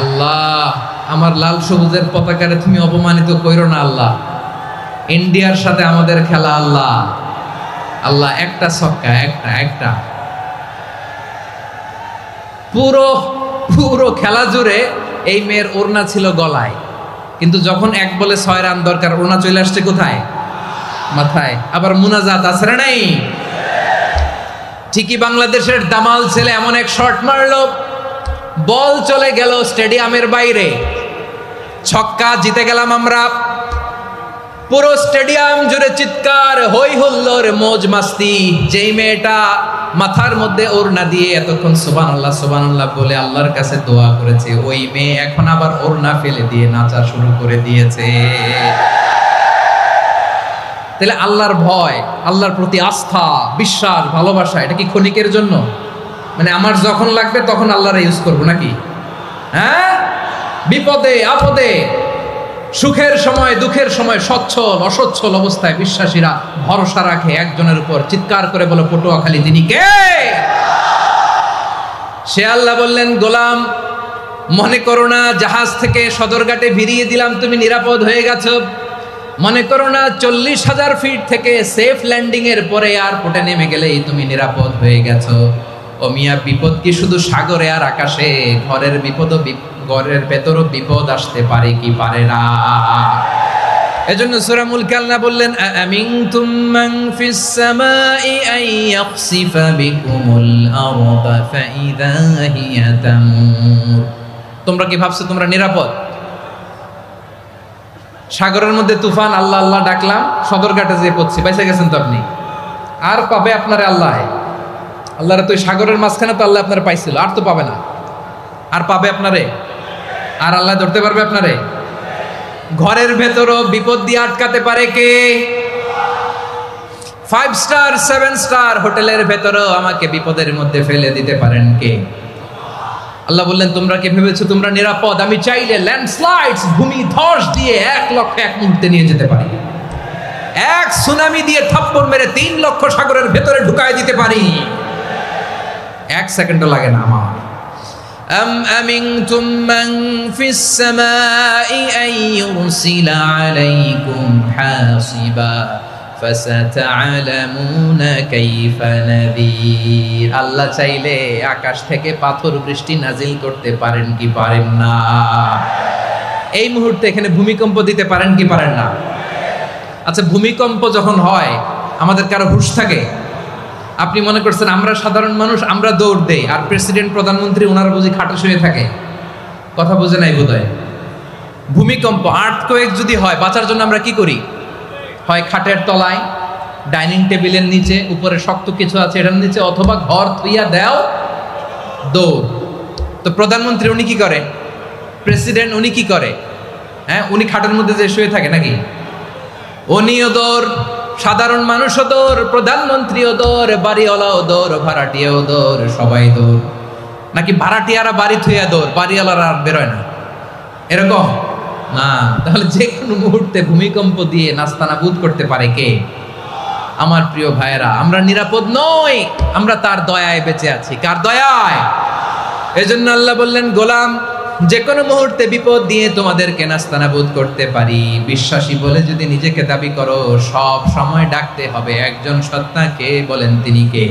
আল্লাহ, আমার লাল সবুজের পতাকারে তুমি অপমানিত কইরো না আল্লাহ, ইন্ডিয়ার সাথে আমাদের খেলা, আল্লাহ আল্লাহ, একটা ছক্কা, একটা। পুরো খেলা জুড়ে এই মেয়ের ওড়না ছিল গলায়, কিন্তু যখন 1 বলে 6 রান দরকার, ওড়না চলে আসছে কোথায়? মাথায়। আবার মুনাজাত আছে না নাই? ঠিকই বাংলাদেশের দামাল ছেলে এমন এক শট মারলো, বল চলে গেল স্টেডিয়ামের বাইরে, ছক্কা, জিতে গেলাম আমরা। পুরো স্টেডিয়াম জুড়ে চিৎকার, হই হুল্লোড়, মৌজ মাস্তি। যেই মেয়েটা মাথার মধ্যে ওড়না দিয়ে এতক্ষণ সুবহানাল্লাহ সুবহানাল্লাহ বলে আল্লাহর কাছে দোয়া করেছে, ওই মেয়ে এখন আবার ওড়না ফেলে দিয়ে নাচা শুরু করে দিয়েছে। তাহলে আল্লাহর ভয়, আল্লাহর প্রতি আস্থা, বিশ্বাস, ভালোবাসা, এটা কি ক্ষণিকের জন্য? মানে আমার যখন লাগবে তখন আল্লাহরে ইউজ করবো নাকি? হ্যাঁ, বিপদে আপদে, সুখের সময় দুঃখের সময়, সচ্ছল অসচ্ছল অবস্থায় বিশ্বাসীরা ভরসা রাখে একজনের উপর। চিৎকার করে বলো, পটুয়াখালী তিনি কে? সে আল্লাহ বললেন, গোলাম মনে করো না জাহাজ থেকে সদরঘাটে ভিড়িয়ে দিলাম, তুমি নিরাপদ হয়ে গেছো। মনে করো না 40,000 ফিট থেকে সেফ ল্যান্ডিং এর পরে এয়ারপোর্টে নেমে গেলেই তুমি নিরাপদ হয়ে গেছো। ও মিয়া, বিপদ কি শুধু সাগরে আর আকাশে? ঘরের ভেতরও বিপদ আসতে পারে কি পারে না? এজন্য সূরা মুলক আল্লাহ বললেন, আমিনতুম মান ফিস সামাই আন ইয়াখসিফা বিকুমুল আরদা ফাইযা হিয়া তামুর। তোমরা কি ভাবছো তোমরা নিরাপদ? সাগরের মধ্যে তুফান, আল্লাহ আল্লাহ ডাকলাম, সদরঘাটে যেয়ে পড়ছি, বাইসে গেছেন তো আপনি। আর পাবে আপনারে আল্লাহ? আল্লাহরে তো সাগরের মাঝখানে তো আল্লাহ আপনারে পাইছিল, আর তো পাবে না। আর পাবে আপনারে? আর আল্লাহ ধরতে পারবে আপনারে? ঘরের ভেতরও বিপদ দিয়ে আটকাতে পারে কে? 5 স্টার 7 স্টার হোটেলের ভেতরও আমাকে বিপদের মধ্যে ফেলে দিতে পারেন কে? আল্লাহ বললেন, তোমরা কি ভেবেছো তোমরা নিরাপদ? আমি চাইলে ল্যান্ডস্লাইডস, ভূমি ধস দিয়ে 1 লক্ষ 1 মুহূর্তে নিয়ে যেতে পারি। 1 সুনামি দিয়ে থাপ্পড় মেরে 3 লক্ষ সাগরের ভেতরে ঢুকায় দিতে পারি। 1 সেকেন্ডও লাগে না আমার। أم أمنتم من في السماء أن يرسل عليكم حاصبا فستعلمون كيف نذير আল্লাহ চাইলে আকাশ থেকে পাথর বৃষ্টি নাজিল করতে পারেন কি পারেন না? এই মুহূর্তে এখানে ভূমিকম্প দিতে পারেন কি পারেন না? আচ্ছা, ভূমিকম্প যখন হয় আমাদের কারো হুঁশ থাকে? আপনি মনে করছেন আমরা সাধারণ মানুষ, আমরা দৌড় দেই, আর প্রেসিডেন্ট প্রধানমন্ত্রী ওনারা বুঝি খাটে শুয়ে থাকে? কথা বুঝে নাই বোধহয়। ভূমিকম্প, আর্থকোয়েক যদি হয়, বাঁচার জন্য আমরা কি করি? হয় খাটের তলায়, ডাইনিং টেবিলের নিচে, উপরে শক্ত কিছু আছে এটার নিচে, অথবা ঘর থুইয়া দেও দৌড়। তো প্রধানমন্ত্রী উনি কি করে? প্রেসিডেন্ট উনি কি করে? হ্যাঁ, উনি খাটের মধ্যে যে শুয়ে থাকে নাকি? উনিও দৌড়, সাধারণ মানুষও দৌড়, প্রধানমন্ত্রীও দৌড়, বাড়িওয়ালাও দৌড়, ভাড়াটিয়াও দৌড়, সবাই দৌড়। নাকি ভাড়াটিয়ারা বাড়ি থুইয়া দৌড়, বাড়িওয়ালারা আর বেরোয় না? এরকম না। তাহলে যে কোনো মুহূর্তে ভূমিকম্প দিয়ে নাস্তানাবুদ করতে পারে কে? আমার প্রিয় ভাইয়েরা, আমরা নিরাপদ নই, আমরা তার দয়ায় বেঁচে আছি। কার দয়ায়? এজন্য আল্লাহ বললেন, গোলাম, যে কোনো মুহূর্তে বিপদ দিয়ে তোমাদেরকে নাস্তানাবুদ করতে পারি। বিশ্বাসী বলে যদি নিজেকে দাবি করো, সব সময় ডাকতে হবে একজন সত্তাকে। বলেন তিনি কে?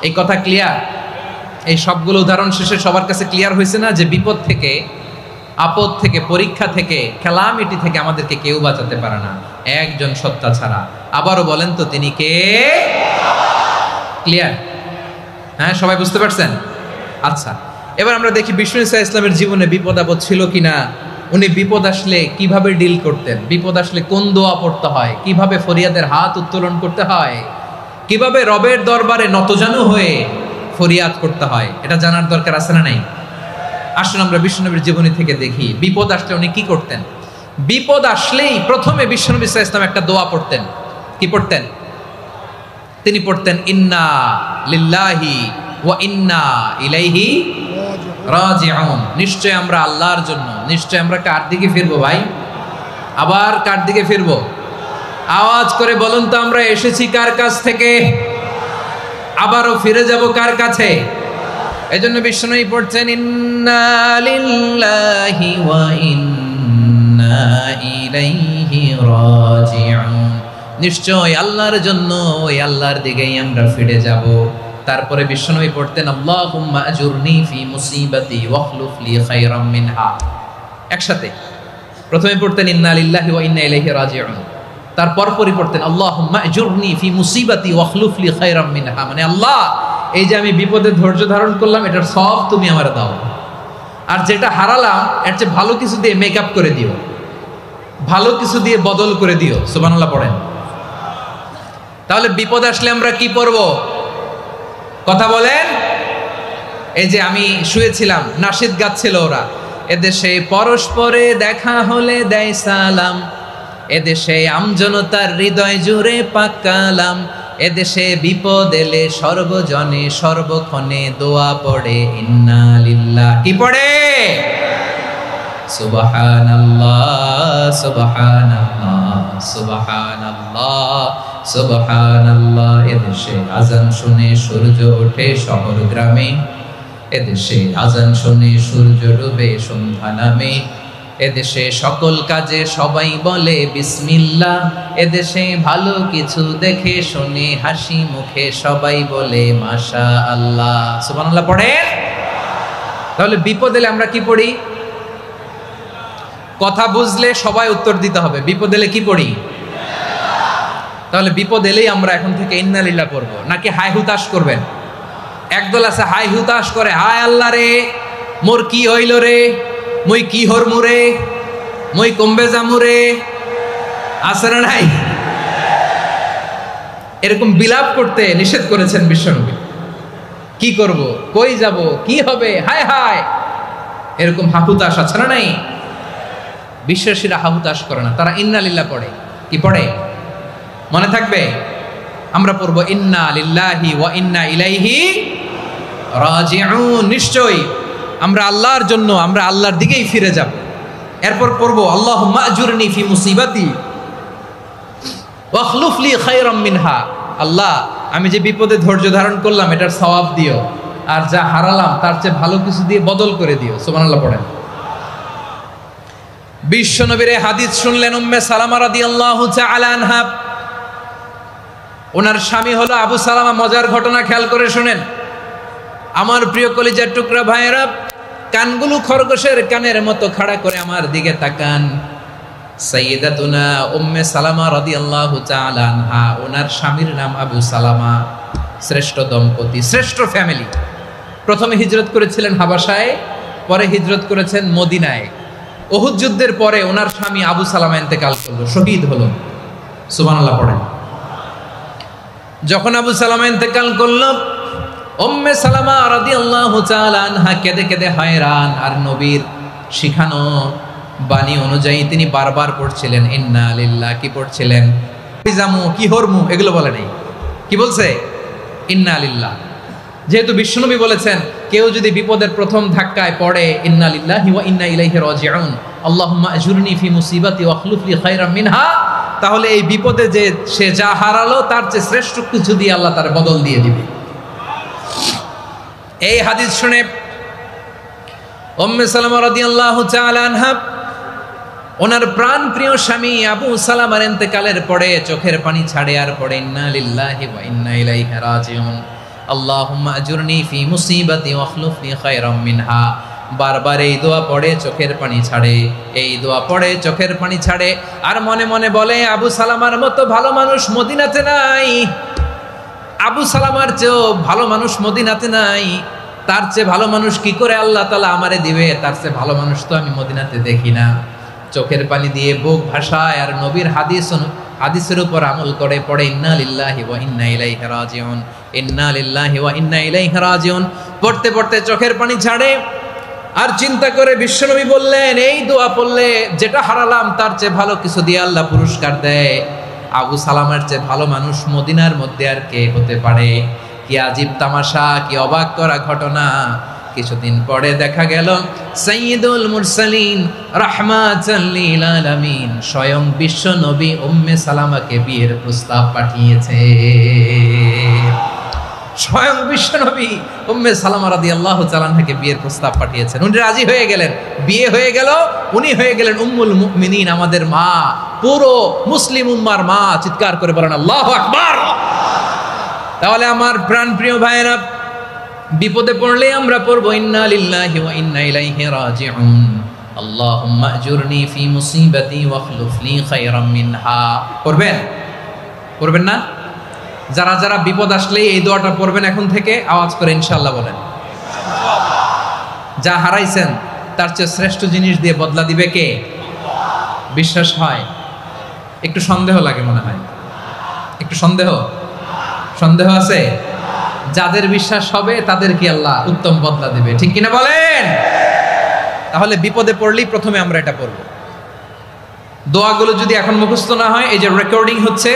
এই কথা ক্লিয়ার? এই সবগুলো উদাহরণ শেষে সবার কাছে ক্লিয়ার হয়েছে না যে বিপদ থেকে, আপদ থেকে, পরীক্ষা থেকে, ক্যালামিটি থেকে আমাদেরকে কেউ বাঁচাতে পারে না একজন সত্তা ছাড়া। আবারও বলেন তো তিনি কে? ক্লিয়ার? হ্যাঁ, সবাই বুঝতে পারছেন? আচ্ছা, এবার আমরা দেখি বিষ্ণু ঈসা ইসলামের জীবনে বিপদ আপদ ছিল কিনা। উনি বিপদ আসলে কিভাবে ডিল করতেন, বিপদ আসলে কোন দোয়া পড়তে হয়, কিভাবে ফরিয়াদের হাত উত্তোলন করতে হয়, কিভাবে রবের দরবারে নতজানু হয়ে ফরিয়াদ করতে হয়, এটা জানার দরকার আছে না নাই? আসুন আমরা বিষ্ণুনবীর জীবনী থেকে দেখি বিপদ আসলে উনি কি করতেন। বিপদ আসলেই প্রথমে বিষ্ণুনবী সাল্লাল্লাহু আলাইহি ওয়াসাল্লাম একটা দোয়া পড়তেন। কি পড়তেন? তিনি পড়তেন, ইন্না লিল্লাহি ওয়া ইন্না ইলাইহি রাজিউন। নিশ্চয় আমরা আল্লাহর জন্য, নিশ্চয় আমরা কার দিকে ফিরবো ভাই? আবার কার দিকে ফিরবো? আওয়াজ করে বলুন তো, আমরা এসেছি কার কাছ থেকে, আবারও ফিরে যাব কার কাছে? এজন্য বিষ্ণুই পড়ছেন, ইন্না লিল্লাহি ওয়া ইন্না ইলাইহি রাজিউন। নিশ্চয় আল্লাহর জন্য, ওই আল্লাহর দিকেই আমরা ফিরে যাব। তারপরে বিষ্ণুই পড়তেন, আল্লাহুম্মা আজুরনি ফি মুসিবাতি ওয়াখলুফ লি খায়রাম মিনহা। একসাথে প্রথমে পড়তেন ইন্না লিল্লাহি ওয়া ইন্না ইলাইহি রাজিউন, তারপর পড়তেন আল্লাহুম্মা আজুরনি ফি মুসিবাতি ওয়াখলুফ লি খায়রাম মিনহা। মানে আল্লাহ, এই যে আমি বিপদে ধৈর্য ধারণ করলাম, এটার সব তুমি আমারে দাও, আর যেটা হারালাম এর চেয়ে ভালো কিছু দিয়ে মেকআপ করে দিও, ভালো কিছু দিয়ে বদল করে দিও। সুবহানাল্লাহ পড়েন। তাহলে বিপদ আসলে আমরা কি পড়ব? কথা বলেন। এই যে আমি শুয়েছিলাম, নাশিদ গাচ্ছিল ওরা, এদেশে পরস্পরে দেখা হলে দেয় সালাম, এদেশে আমজনতার হৃদয় জুড়ে পাকালাম, এদেশে বিপদ এলে সর্বজনে সর্বক্ষণে দোয়া পড়ে ইন্না লিল্লাহ। কি পড়ে? সুবহানাল্লাহ সুবহানাল্লাহ সুবহানাল্লাহ সুবহানাল্লাহ। এদেশে আজান শুনে সূর্য ওঠে শহর গ্রামে, এদেশে আজান শুনে সূর্য ডুবে সন্ধ্যা নামে, এদেশে সকল কাজে সবাই বলে বিসমিল্লাহ, এদেশে ভালো কিছু দেখে শুনে হাসি মুখে সবাই বলে মাশা আল্লাহ। সুবহানাল্লাহ পড়েন। তাহলে বিপদ এলে আমরা কি পড়ি? কথা বুঝলে সবাই উত্তর দিতে হবে, বিপদ এলে কি পড়ি? তাহলে বিপদ এলেই আমরা এখন থেকে ইন্না লিল্লাহ পড়ব, নাকি হাই হুতাশ করবেন? একদল আছে হাই হুতাশ করে, হায় আল্লাহ রে মোর কি হইল রে, মুই কি হরমু রে, মুই কমবে জামু রে, আছে না নাই? এরকম বিলাপ করতে নিষেধ করেছেন বিশ্বনবী। কি করব, কই যাব, কি হবে, হায় হায়, এরকম হাহুতাশ আছে না নাই? বিশ্বাসীরা হাহুতাশ করে না, তারা ইন্না লিল্লাহ পড়ে। কি পড়ে মনে থাকবে? আমরা পড়বো ইন্না লিল্লাহি ওয়া ইন্না ইলাইহি রাজিউন। নিশ্চয়ই আমরা আল্লাহর জন্য, আমরা আল্লাহর দিকেই ফিরে যাব। এরপর পড়বো আল্লাহুম্মা আজুরনি ফি মুসিবাতি ওয়াখলুফ লি খায়রাম মিনহা। আল্লাহ, আমি যে বিপদে ধৈর্য ধারণ করলাম এটার সওয়াব দিও, আর যা হারালাম তার চেয়ে ভালো কিছু দিয়ে বদল করে দিও। সুবহানাল্লাহ পড়েন। বিশ্বনবীর হাদিস শুনলেন উম্মে সালামা রাদিয়াল্লাহু তাআলা আনহা। ওনার স্বামী হলো আবু সালামা। মজার ঘটনা খেয়াল করে শুনেন আমার প্রিয় কলিজার টুকরা ভাইয়েরা, কানগুলো খরগোশের কানের মতো খাড়া করে আমার দিকে তাকান। সাইয়্যিদাতুনা উম্মে সালামা রাদিয়াল্লাহু তাআলা আনহা, ওনার স্বামীর নাম আবু সালামা। শ্রেষ্ঠ দম্পতি, শ্রেষ্ঠ ফ্যামিলি। প্রথমে হিজরত করেছিলেন হাবাসায়, পরে হিজরত করেছেন মদিনায়। উহুদ যুদ্ধের পরে ওনার স্বামী আবু সালামা ইন্তেকাল করলো, শহীদ হলো। সুবহানাল্লাহ পড়েন। যখন আবু সালামা ইন্তেকাল করলো, উম্মে সালামা রাদিয়াল্লাহু তাআলা আনহা কেঁদে কেঁদে হয়রান। আর নবীর শিখানো বাণী অনুযায়ী তিনি বারবার পড়ছিলেন ইন্না লিল্লাহ। কি পড়ছিলেন? জামু কি হরমু এগুলো বলে নাই, কি বলছে? ইন্না লিল্লাহ। যেহেতু বিশ্বনবী বলেছেন কেউ যদি বিপদের প্রথম ধাক্কায় পড়ে ইন্না লিল্লাহি ওয়া ইন্না ইলাইহি রাজিউন, আল্লাহুম্মা আজুরনি ফি মুসিবাতি ওয়া আখলুফ লি খায়রাম মিনহা, তাহলে এই বিপদে যে সে যা হারালো তার চেয়ে শ্রেষ্ঠ কিছু দিয়ে আল্লাহ তার বদল দিয়ে দিবে। এই হাদিস শুনে উম্মে সালামা রাদিয়াল্লাহু তাআলা আনহা ওনার প্রাণ প্রিয় স্বামী আবু সালামার ইন্তেকালের পরে চোখের পানি ছাড়ে আর পড়ে ইন্না লিল্লাহি ওয়া ইন্না ইলাইহি রাজিউন, আল্লাহুম্মা আজুরনি ফি মুসিবাতি ওয়া আখলুফ লি খায়রাম মিনহা। বারবার এই দোয়া পড়ে চোখের পানি ছাড়ে, এই দোয়া পড়ে চোখের পানি ছাড়ে। আর মনে মনে বলে আবু সালামার মতো ভালো মানুষ মদিনাতে নাই, আবু সালামার চেয়েও ভালো মানুষ মদিনাতে নাই। তার চেয়ে ভালো মানুষ কি করে আল্লাহ তাআলা আমারে দিবে? তার চেয়ে ভালো মানুষ তো আমি মদিনাতে দেখি না। চোখের পানি দিয়ে বুক ভাসায় আর নবীর হাদিসের উপর আমল করে পড়ে ইন্না লিল্লাহি ওয়া ইন্না ইলাইহি রাজিউন, ইন্না লিল্লাহি ওয়া ইন্না ইলাইহি রাজিউন। পড়তে পড়তে চোখের পানি ছাড়ে আর চিন্তা করে বিশ্বনবী বললেন এই দোয়া পড়লে যেটা হারালাম তার চেয়ে ভালো কিছু দিয়ে আল্লাহ পুরস্কার দেয়। আবু সালামার চেয়ে ভালো মানুষ মদিনার মধ্যে আর কে হতে পারে? কি আজীব তামাশা, কি অবাক করা ঘটনা। কিছুদিন পরে দেখা গেল সাইয়্যিদুল মুরসালিন রাহমাতাল লিল আলামিন স্বয়ং বিশ্ব নবী উম্মে সালামাকে বিয়ের প্রস্তাব পাঠিয়েছে। স্বয়ং বিশ্ব নবী উম্মে সালামা রাদিয়াল্লাহু তাআলা আনহাকে বিয়ের প্রস্তাব পাঠিয়েছেন। উনি রাজি হয়ে গেলেন, বিয়ে হয়ে গেল। উনি হয়ে গেলেন উম্মুল মুমিনিন, আমাদের মা, পুরো মুসলিম উম্মার মা। চিৎকার করে বলেন আল্লাহু আকবার। তাহলে আমার প্রাণ প্রিয় ভাইয়েরা, বিপদে পড়লে আমরা পড়বো ইন্না লিল্লাহি ওয়া ইন্না ইলাইহি রাজিউন, আল্লাহুম্মা আজুরনি ফি মুসিবাতি ওয়া আখলুফ লি খায়রাম মিনহা। পড়বেন? পড়বেন না? যারা যারা বিপদ আসলে এই দোয়াটা পড়বেন এখন থেকে আওয়াজ করে ইনশাআল্লাহ বলেন। যা হারাইছেন তার চেয়ে শ্রেষ্ঠ জিনিস দিয়ে বদলা দিবে কে? বিশ্বাস হয়? একটু সন্দেহ লাগে মনে হয়, একটু সন্দেহ আছে? যাদের বিশ্বাস হবে তাদের কি আল্লাহ উত্তম বদলা দিবে, ঠিক কিনা বলেন? তাহলে বিপদে পড়লেই প্রথমে আমরা এটা পড়ব। দোয়াগুলো যদি এখন মুখস্থ না হয়, এই যে রেকর্ডিং হচ্ছে,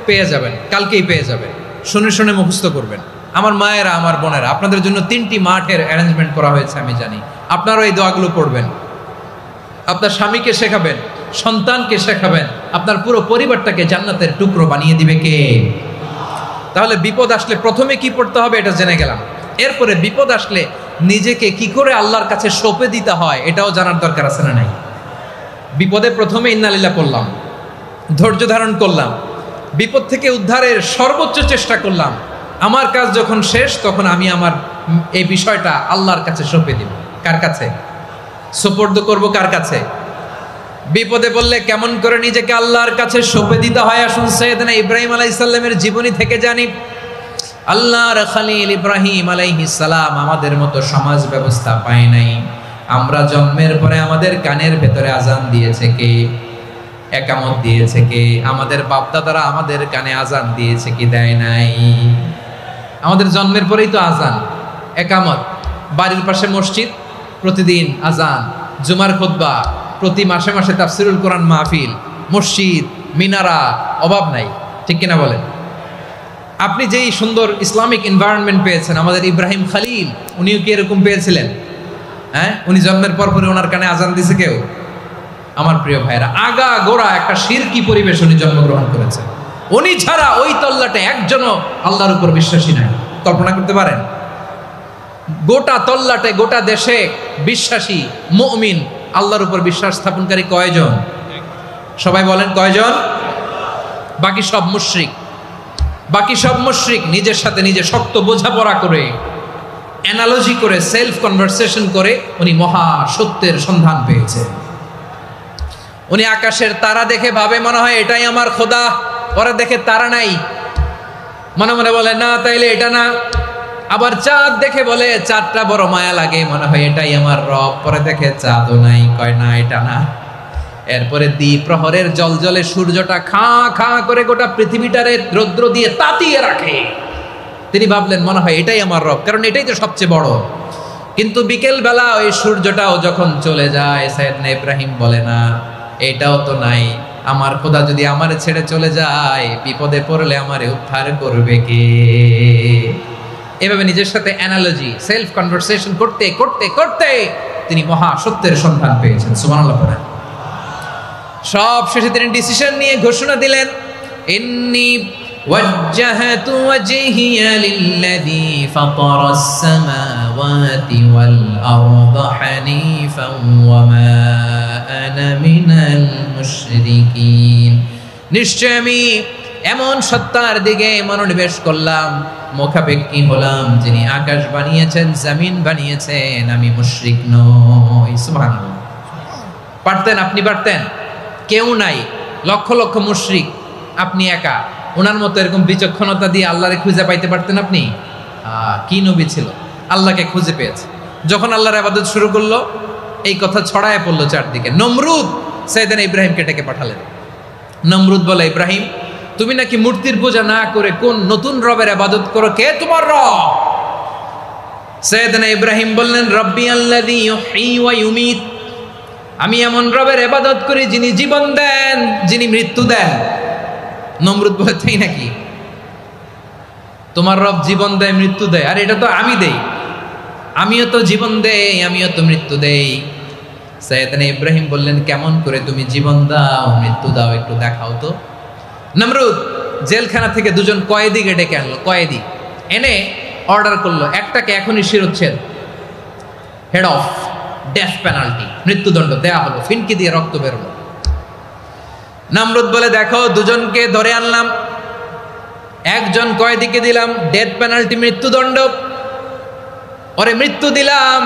পেয়ে যাবেন, কালকেই পেয়ে যাবেন। শুনে শুনে মুখস্থ করবেন। আমার মায়েরা, আমার বোনেরা, আপনাদের জন্য 3টি মাঠের অ্যারেঞ্জমেন্ট করা হয়েছে, আমি জানি। আপনারাও এই দোয়াগুলো পড়বেন, আপনার স্বামীকে শেখাবেন, সন্তানকে শেখাবেন, আপনার পুরো পরিবারটাকে জান্নাতের টুকরো বানিয়ে দিবে কে? তাহলে বিপদ আসলে প্রথমে কি পড়তে হবে এটা জেনে গেলাম। এরপরে বিপদ আসলে নিজেকে কি করে আল্লাহর কাছে সঁপে দিতে হয় এটাও জানার দরকার আছে না নাই? বিপদে প্রথমে ইন্না লিল্লাহ পড়লাম, ধৈর্য ধারণ করলাম, বিপদ থেকে উদ্ধারের সর্বোচ্চ চেষ্টা করলাম। আমার কাজ যখন শেষ তখন আমি আমার এই বিষয়টা আল্লাহর কাছে সঁপে দিব। কার কাছে সুপর্দ করব? কার কাছে? বিপদে বললে কেমন করে নিজেকে আল্লাহর কাছে সঁপে দিতে হয় আসুন সাইয়েদনা ইব্রাহিম আলাইহিস সালামের জীবনী থেকে জানি। আল্লাহর খলিল ইব্রাহিম আলাইহিস সালাম আমাদের মতো সমাজ ব্যবস্থা পায় নাই। আমরা জন্মের পরে আমাদের কানের ভেতরে আজান দিয়েছে কে? একামত দিয়েছে কে? আমাদের বাপদাদারা আমাদের কানে আজান দিয়েছে কি দেয় নাই? আমাদের জন্মের পরেই তো আজান, একামত, বাড়ির পাশে মসজিদ, প্রতিদিন আজান, জুমার খুতবা, প্রতি মাসে মাসে তাফসিরুল কোরআন মাহফিল, মসজিদ, মিনারা, অভাব নাই, ঠিক কিনা বলেন? আপনি যেই সুন্দর ইসলামিক এনভায়রনমেন্ট পেয়েছেন, আমাদের ইব্রাহিম খলিল উনিও কি এরকম পেয়েছিলেন? হ্যাঁ, উনি জন্মের পর পরে ওনার কানে আজান দিছে কেউ? আমার প্রিয় ভাইরা, আগা গোড়া একটা শিরকি পরিবেশ উনি জন্মগ্রহণ করেছেন। উনি ছাড়া ওই তল্লাটে একজনও আল্লাহর উপর বিশ্বাসী নাই। কল্পনা করতে পারেন? গোটা তল্লাটে গোটা দেশে বিশ্বাসী মুমিন আল্লাহর উপর বিশ্বাস স্থাপনকারী কয়জন? সবাই বলেন কয়জন? বাকি সব মুশরিক। বাকি সব মুশরিক নিজের সাথে নিজে শক্ত বোঝাপড়া করে, অ্যানালজি করে, সেলফ কনভারসেশন করে উনি মহা সত্যের সন্ধান পেয়েছে। উনি আকাশের তারা দেখে ভাবে মনে হয় এটাই আমার খোদা, পরে দেখে তারা নাই, মনে মনে বলে না তাইলে এটা না। আবার চাঁদ দেখে বলে চাঁদটা বড় মায়া লাগে, মনে হয় এটাই আমার রব, পরে দেখে চাঁদও নাই, কয় না এটা না। এরপরে দ্বিপ্রহরের জলজলে সূর্যটা খাঁ খাঁ করে গোটা পৃথিবীটারে রৌদ্র দিয়ে তাতিয়ে রাখে। তিনি ভাবলেন মনে হয় এটাই আমার রব, কারণ এটাই তো সবচেয়ে বড়। কিন্তু বিকেল বেলা ওই সূর্যটাও যখন চলে যায়, সাইয়েদনা ইব্রাহিম বলে না এটাও তো নাই, আমার খোদা যদি আমারে ছেড়ে চলে যায়, বিপদে পড়লে আমারে উদ্ধার করবে কে? এভাবে নিজের সাথে অ্যানালজি, সেলফ কনভারসেশন করতে করতে করতে তিনি মহা সত্যের সন্ধান পেয়েছেন। সুবহানাল্লাহ পড়েন। সব শেষে তিনি ডিসিশন নিয়ে ঘোষণা দিলেন, ইন্নী ওয়াজ্জাহাতু ওয়াজহিয়া লিল্লাযী ফাতারাস সামাওয়াতি ওয়াল আরদা হানিফান ওয়া মা আনা মিনাল মুশরিকিন। নিশ্চয় আমি এমন সত্তার দিকে মনোনিবেশ করলাম, মুখাপেক্ষী হলাম, যিনি আকাশ বানিয়েছেন, জমিন বানিয়েছেন, আমি মুশরিক নই। সুবহানাল্লাহ। পারতেন? আপনি পারতেন? কেউ নাই, লক্ষ লক্ষ মুশরিক, আপনি একা। ওনার মতো এরকম বিচক্ষণতা দিয়ে আল্লাহরে খুঁজে পাইতে পারতেন আপনি? কি নবী ছিল, আল্লাহকে খুঁজে পেয়েছে। যখন আল্লাহর ইবাদত শুরু করলো, এই কথা ছড়ায় পড়লো চারদিকে। নমরুদ সাইয়েদনা ইব্রাহিমকে ডেকে পাঠালেন। নমরুদ বলে, ইব্রাহিম তুমি নাকি মূর্তির পূজা না করে কোন নতুন রবের ইবাদত করো, কে তোমার রব? সাইয়েদনা ইব্রাহিম বললেন, রব্বি আল্লাযী ইউহয়ী ওয়া ইউমীত, আমি এমন রবের ইবাদত করি যিনি জীবন দেন, যিনি মৃত্যু দেন। নমরুদ বলে, তাই নাকি? তোমার রব জীবন দেয়, মৃত্যু দেয়, আর এটা তো আমি দেই, আমিও তো জীবন দেই, আমিও তো মৃত্যু দেই। সাইয়েদনা ইব্রাহিম বললেন, কেমন করে তুমি জীবন দাও, মৃত্যু দাও, একটু দেখাও তো। নমরুদ জেলখানা থেকে দুজন কয়েদিকে ডেকে আনলো। কয়েদি এনে অর্ডার করলো, একটাকে এখনই শিরোচ্ছেদ, হেড অফ, ডেথ পেনাল্টি, মৃত্যুদণ্ড দেয়া হলো। ফিনকি দিয়ে রক্ত বেরোলো। নমরুদ বলে, দেখো দুজনকে ধরে আনলাম, একজন কয়েদিকে দিলাম ডেথ পেনাল্টি, মৃত্যুদণ্ড, ওরে মৃত্যু দিলাম।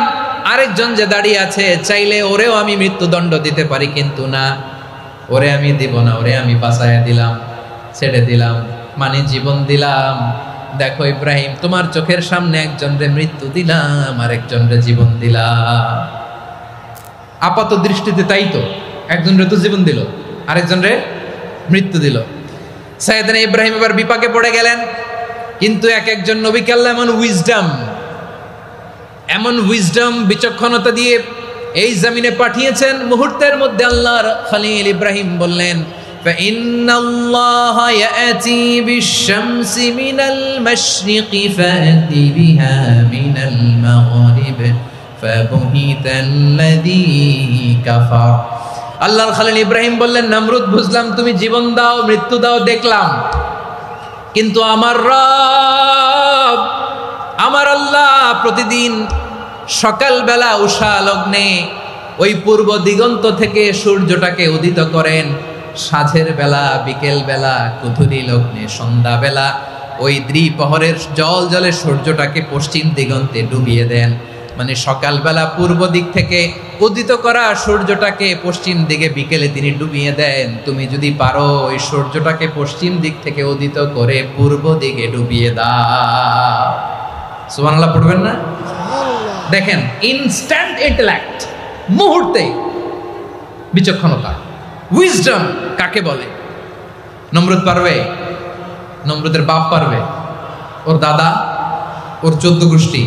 আরেকজন যে দাঁড়িয়ে আছে, চাইলে ওরেও আমি মৃত্যুদণ্ড দিতে পারি, কিন্তু না, ওরে আমি দিব না, ওরে আমি বাঁচাইয়া দিলাম, ছেড়ে দিলাম, মানে জীবন দিলাম। দেখো ইব্রাহিম, তোমার চোখের সামনে একজনরে মৃত্যু দিলাম, আর একজনরে জীবন দিলাম। আপাত দৃষ্টিতে তাই তো, একজনরে তো জীবন দিল, আরেকজনরে মৃত্যু দিল। সাইয়েদনা ইব্রাহিম এবার বিপাকে পড়ে গেলেন। কিন্তু এক একজন নবীকে আল্লাহ এমন উইজডম বিচক্ষণতা দিয়ে এই জমিনে পাঠিয়েছেন, মুহূর্তের মধ্যে আল্লাহর খলিল ইব্রাহিম বললেন, فإن الله يأتي بالشمس من المشرق فأت بها من المغرب فبهت الذي كفر। আল্লাহর খলিল ইব্রাহিম বললেন, নমরুদ বুঝলাম তুমি জীবন দাও, মৃত্যু দাও, দেখলাম, কিন্তু আমার রব, আমার আল্লাহ প্রতিদিন সকালবেলা উষা লগ্নে ওই পূর্ব দিগন্ত থেকে সূর্যটাকে উদিত করেন, সাঁঝের বেলা, বিকেল বেলা, কুধুরি লগ্নে, সন্ধ্যা বেলা ওই দ্বিপ্রহরের জল জলে সূর্যটাকে পশ্চিম দিগন্তে ডুবিয়ে দেন। মানে সকালবেলা পূর্ব দিক থেকে উদিত করা সূর্যটাকে পশ্চিম দিকে বিকেলে তিনি ডুবিয়ে দেন। তুমি যদি পারো ওই সূর্যটাকে পশ্চিম দিক থেকে উদিত করে পূর্ব দিকে ডুবিয়ে দাও। সুবহানাল্লাহ পড়বেন না? দেখেন, ইনস্ট্যান্ট ইন্টেলেক্ট, মুহূর্তে বিচক্ষণতা, উইজডম কাকে বলে? নমরুদ পারবে? নমরুদের বাপ পারবে? ওর দাদা, ওর 14 গোষ্ঠী,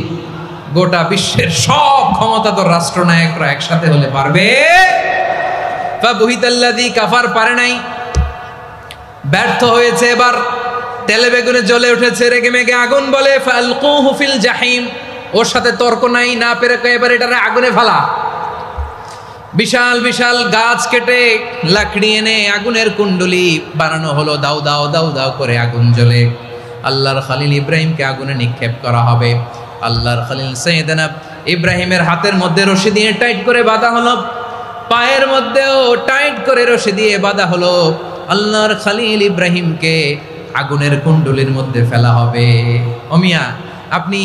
গোটা বিশ্বের সব ক্ষমতাধর রাষ্ট্রনায়করা একসাথে হলে পারবে? ফাবুহিতাল্লাযী কাফার পারে নাই, ব্যর্থ হয়েছে। এবার তেলে বেগুনে জ্বলে উঠেছে, রেগে মেগে আগুন বলে, ফালকুহু ফিল জাহিম, ওর সাথে তর্ক নাই, না পেরে এবার এটারে আগুনে ফেলা। বিশাল বিশাল গাছ কেটে লাকড়ি এনে আগুনের কুণ্ডলি বানানো হলো, দাও দাও দাও দাও করে আগুন জ্বলে। আল্লাহর খলিল ইব্রাহিমকে আগুনে নিক্ষেপ করা হবে। আল্লাহর খলিল সাইয়েদনা ইব্রাহিমের হাতের মধ্যে রশি দিয়ে টাইট করে বাঁধা হলো, পায়ের মধ্যেও টাইট করে রশি দিয়ে বাঁধা হলো। আল্লাহর খলিল ইব্রাহিমকে আগুনের কুণ্ডলীর মধ্যে ফেলা হবে। ও মিয়া, আপনি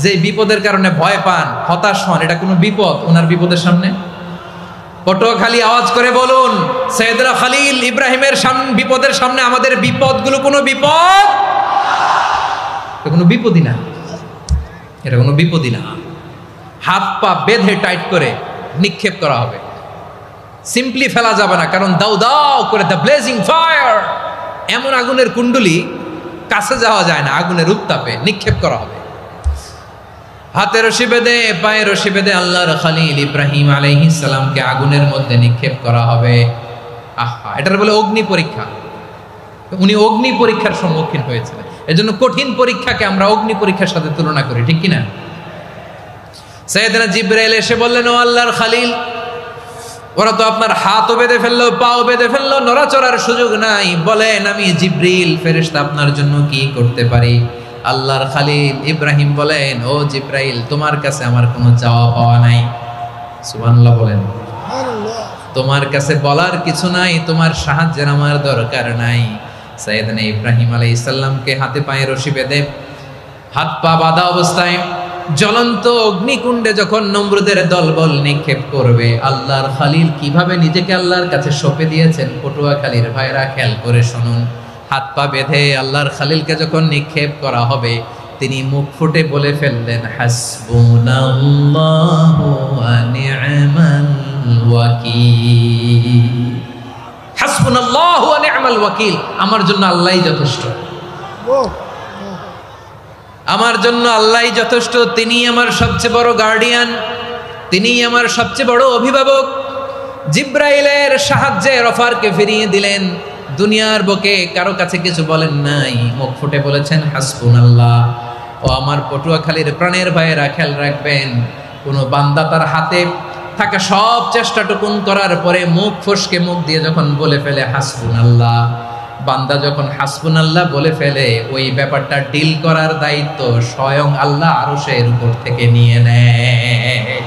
যে বিপদের কারণে ভয় পান, হতাশ হন, এটা কোনো বিপদ ওনার বিপদের সামনে? পটুয়াখালী আওয়াজ করে বলুন, সাইয়েদনা খলিল ইব্রাহিমের বিপদের সামনে আমাদের বিপদগুলো কোনো বিপদ? এটা কোনো বিপদই না, এটা কোনো বিপদই না। হাত পা বেঁধে টাইট করে নিক্ষেপ করা হবে, সিম্পলি ফেলা যাবে না, কারণ দাও দাও করে দ্য ব্লেজিং ফায়ার, এমন আগুনের কুণ্ডলী, কাছে যাওয়া যায় না, আগুনের উত্তাপে নিক্ষেপ করা হবে। হাতে রশি বেঁধে পায়ে রশি বেঁধে আল্লাহর খলিল ইব্রাহিম আলাইহিস সালামকে আগুনের মধ্যে নিক্ষেপ করা হবে। আহা, এটার বলে অগ্নি পরীক্ষা। উনি অগ্নি পরীক্ষার সম্মুখীন হয়েছিলেন, এজন্য কঠিন পরীক্ষাকে আমরা অগ্নি পরীক্ষার সাথে তুলনা করি, ঠিক কিনা? সাইয়েদনা জিবরাইল এসে বললেন, ও আল্লাহর খলিল, ওরা তো আপনার হাতও বেঁধে ফেললো, পাও বেঁধে ফেললো, নড়াচড়ার সুযোগ নাই, বলেন আমি জিবরিল ফেরেশতা আপনার জন্য কি করতে পারি? আল্লাহর খলিল ইব্রাহিম বলেন, ও জিবরাইল, তোমার কাছে আমার কোনো চাওয়া পাওয়া নাই। সুবহানাল্লাহ বলেন। তোমার কাছে বলার কিছু নাই, তোমার সাহায্যের আমার দরকার নাই। সাইয়েদনা ইব্রাহিম আলাইহিস সালামকে হাতে পায়ে রশি বেঁধে হাত পা বাঁধা অবস্থায় জ্বলন্ত অগ্নিকুণ্ডে যখন নমরুদের দলবল নিক্ষেপ করবে, আল্লাহর খলিল কিভাবে নিজেকে আল্লাহর কাছে সঁপে দিয়েছেন, পটুয়াখালীর ভাইরা খেয়াল করে শুনুন। হাত পা বেঁধে আল্লাহর খলিলকে যখন নিক্ষেপ করা হবে, তিনি মুখ ফুটে বলে ফেললেন, হাসবুনাল্লাহু ওয়া নি'মাল ওয়াকিল। হাসবুনাল্লাহু ওয়া নি'মাল ওয়াকিল, আমার জন্য আল্লাহই যথেষ্ট, আমার জন্য আল্লাহই যথেষ্ট। তিনি আমার সবচেয়ে বড় গার্ডিয়ান, তিনি আমার সবচেয়ে বড় অভিভাবক। জিব্রাইলের সাহায্যে অফারকে ফিরিয়ে দিলেন, দুনিয়ার বুকে কারো কাছে কিছু বলেন নাই, মুখ ফুটে বলেছেন হাসবুনাল্লাহ। ও আমার পটুয়াখালীর প্রাণের ভাইয়েরা, খেয়াল রাখবেন, কোন বান্দা তার হাতে থাকা সব চেষ্টাটুকুন করার পরে মুখ ফসকে মুখ দিয়ে যখন বলে ফেলে হাসবুনাল্লাহ, বান্দা যখন হাসবুনাল্লাহ বলে ফেলে, ওই ব্যাপারটা ডিল করার দায়িত্ব স্বয়ং আল্লাহ আরশের উপর থেকে নিয়ে নেয়।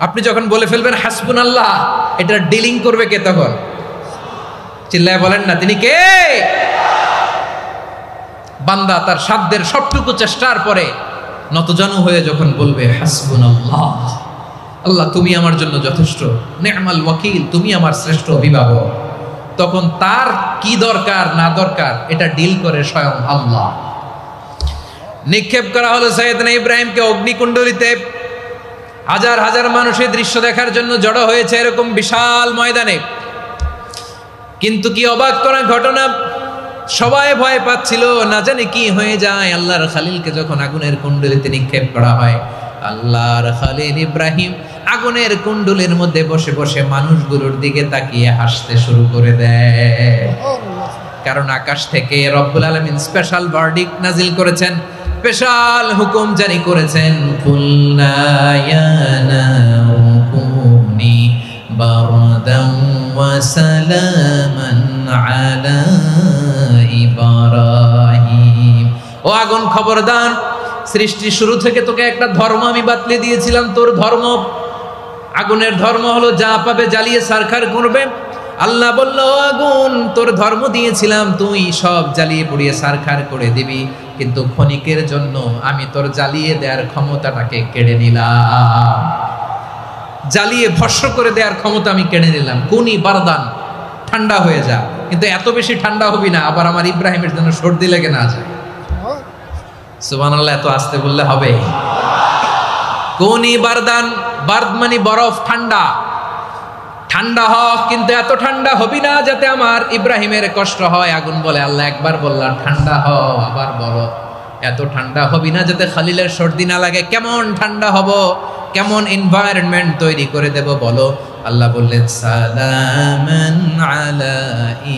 আপনি যখন বলে ফেলবেন হাসবুনাল্লাহ, এটা ডিলিং করবে কে তখন? চিল্লায় বলেন না, তিনি কে? বান্দা তার সাধ্যের সবটুকু চেষ্টার পরে নতজানু হয়ে যখন বলবে হাসবুনাল্লাহ, আল্লাহ তুমি আমার জন্য যথেষ্ট, নি'মাল ওয়াকিল, তুমি আমার শ্রেষ্ঠ অভিভাবক, তখন তার কি দরকার না দরকার এটা ডিল করে স্বয়ং আল্লাহ। নিক্ষেপ করা হলো সাইয়েদনা ইব্রাহিমকে অগ্নিকুণ্ডলিতে। হাজার হাজার মানুষের দৃশ্য দেখার জন্য জড়ো হয়েছে এরকম বিশাল ময়দানে। কিন্তু কি অবাক করা ঘটনা, সবাই ভয় পাচ্ছিল, না জানে কি হয়ে যায়। আল্লাহর খলিলকে যখন আগুনের কুণ্ডলিতে নিক্ষেপ করা হয়, আল্লাহর খলিল ইব্রাহিম আগুনের কুণ্ডলীর মধ্যে বসে বসে মানুষগুলোর দিকে তাকিয়ে হাসতে শুরু করে দেয়। কারণ আকাশ থেকে রব্বুল আলামিন স্পেশাল ভার্ডিক্ট নাজিল করেছেন, স্পেশাল হুকুম জারি করেছেন, কুল্লা ইয়া নারু কুনি বারদান ওয়া সালামান আলা ইব্রাহিম। ও আগুন, খবরদার, সৃষ্টি শুরু থেকে তোকে একটা ধর্ম আমি বাতলে দিয়েছিলাম, তোর ধর্ম, আগুনের ধর্ম হলো যা পাবে জ্বালিয়ে সারখার করবে। আল্লাহ বলল, আগুন, তোর ধর্ম দিয়েছিলাম, তুই সব জ্বালিয়ে পুড়িয়ে সারখার করে দিবি, কিন্তু ক্ষণিকের জন্য আমি তোর জ্বালিয়ে দেওয়ার ক্ষমতাটাকে কেড়ে নিলাম, জ্বালিয়ে ভস্ম করে দেওয়ার ক্ষমতা আমি কেড়ে নিলাম। কুনি বারদান, ঠান্ডা হয়ে যা, কিন্তু এত বেশি ঠান্ডা হবি না আবার আমার ইব্রাহিমের জন্য সর্দি লেগে না যায়। সুবহানাল্লাহ, এত আস্তে বললে হবে? কুনি বারদান, বারদ মানে বরফ, ঠান্ডা, ঠান্ডা হ, কিন্তু এত ঠান্ডা হবি না যাতে আমার ইব্রাহিমের কষ্ট হয়। আগুন বলে, আল্লাহ একবার বললাম ঠান্ডা হ, আবার বলো এত ঠান্ডা হবি না যাতে খলিলের সর্দি না লাগে। কেমন ঠান্ডা হব, কেমন এনভায়রনমেন্ট তৈরি করে দেব বলো? আল্লাহ বললেন, সালামান আলা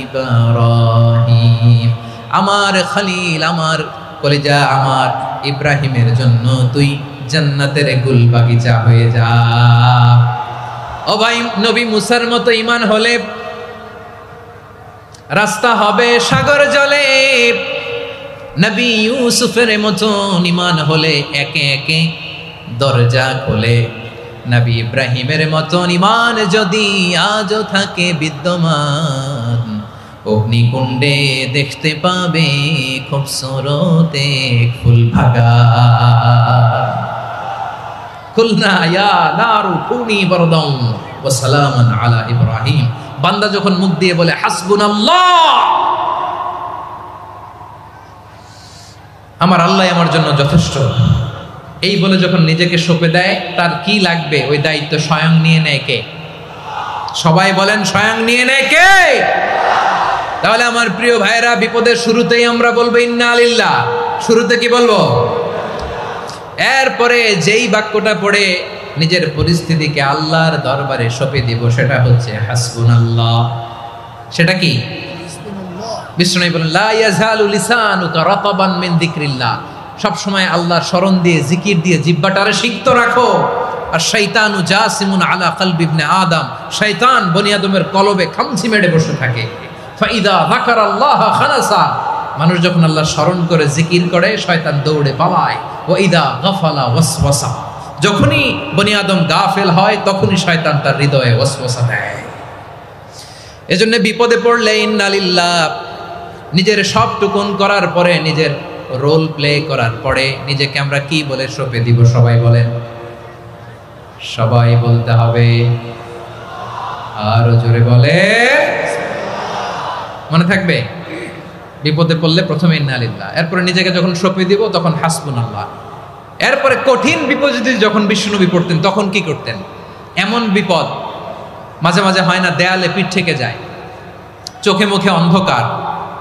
ইব্রাহিম, আমার খলিল, আমার কলিজা, আমার ইব্রাহিমের জন্য তুই জান্নাতের গুল বাগিচা হয়ে যা। ও ভাই, নবী মুসার মতো ঈমান হলে রাস্তা হবে সাগর জলে, নবী ইউসুফের মতন ঈমান হলে একে একে দরজা খোলে। নবী ইব্রাহিমের মতন ঈমান যদি আজও থাকে বিদ্যমান, অগ্নিকুণ্ডে দেখতে পাবে খুবসুরত এক ফুল বাগান। কুলনা ইয়া নারু কুনি বারদান ওয়া সালামান আলা ইব্রাহিম। বান্দা যখন মুখ দিয়ে বলে হাসবুনাল্লাহ, আমার আল্লাহ আমার জন্য যথেষ্ট, এই বলে যখন নিজেকে সঁপে দেয়, তার কি লাগবে ওই দায়িত্ব স্বয়ং নিয়ে নেয় কে? সবাই বলেন স্বয়ং নিয়ে নেয় কে? তাহলে আমার প্রিয় ভাইরা, বিপদের শুরুতেই আমরা বলবো ইন্না লিল্লাহ। শুরুতে কি বলবো? এরপরে যেই বাক্যটা পড়ে নিজের পরিস্থিতিকে আল্লাহর দরবারে সঁপে দিব, সেটা হচ্ছে হাসবুনাল্লাহ। সেটা কি? বিষ্ণু বলেন লা ইয়াজালু লিসানুকা রাতাবান মিন যিকরিল্লাহ। সব সময় আল্লাহর স্মরণ দিয়ে, জিকির দিয়ে জিহ্বাটারে সিক্ত রাখো। আর শয়তানু জাসিমুন আলা কলবি ইবনে আদম, শয়তান বনি আদমের কলবে খামচি মেরে বসে থাকে। ফাইদা যাকারাল্লাহ খানাসা, মানুষ যখন আল্লাহর স্মরণ করে জিকির করে, শয়তান দৌড়ে পালায়। ওয়া ইদা গাফালা ওয়াসওয়াসা, যখনই বনি আদম গাফেল হয় তখনই শয়তান তার হৃদয়ে ওয়াসওয়াসা দেয়। এজন্য বিপদে পড়লে ইন্না লিল্লাহ, নিজের সব টুকুন করার পরে, নিজের রোল প্লে করার পরে নিজেকে আমরা কি বলে সঁপে দিব? সবাই বলেন, সবাই বলতে হবে। আরো জোরে বলে, মনে থাকবে? বিপদে পড়লে প্রথমে ইন্না লিল্লাহ, এরপরে নিজেকে যখন সঁপে দিব তখন হাসবুনাল্লাহ। এরপরে কঠিন বিপদে যখন বিশ্বনবী পড়তেন তখন কি করতেন? এমন বিপদ মাঝে মাঝে হয় না, দেয়ালে পিঠ থেকে যায়, চোখে মুখে অন্ধকার,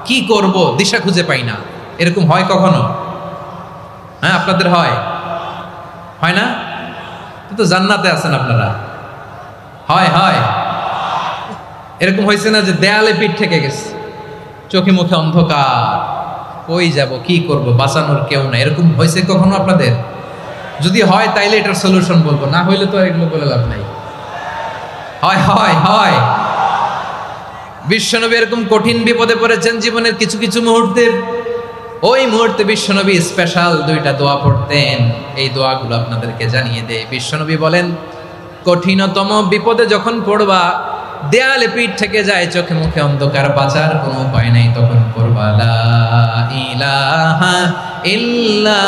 কি করব দিশা খুঁজে পাই না, এরকম হয় কখনো? হ্যাঁ, আপনাদের হয়? হয় না? তো জান্নাতে আছেন আপনারা। হয় হয় এরকম হয়েছে না যে দেয়ালে পিঠ থেকে গেছে, চোখে মুখে অন্ধকার, কই যাব, কি করব, বাঁচানোর কেউ না, এরকম হয়েছে কখনো আপনাদের? যদি হয় তাইলে এটার সলিউশন বলবো, না হইলে তো এগুলো বলে লাভ নাই। হয় হয় হয় বিশ্বনবী এরকম কঠিন বিপদে পড়েছেন জীবনের কিছু কিছু মুহূর্তে। ওই মুহূর্তে বিশ্বনবী স্পেশাল দুইটা দোয়া পড়তেন। এই দোয়াগুলো আপনাদেরকে জানিয়ে দেয়। বিশ্বনবী বলেন, কঠিনতম বিপদে যখন পড়বা, দেয়ালে পিঠ থেকে যায়, চোখে মুখে অন্ধকার, বাঁচার কোনো উপায় নাই, তখন পড়বা লা ইলাহা ইল্লা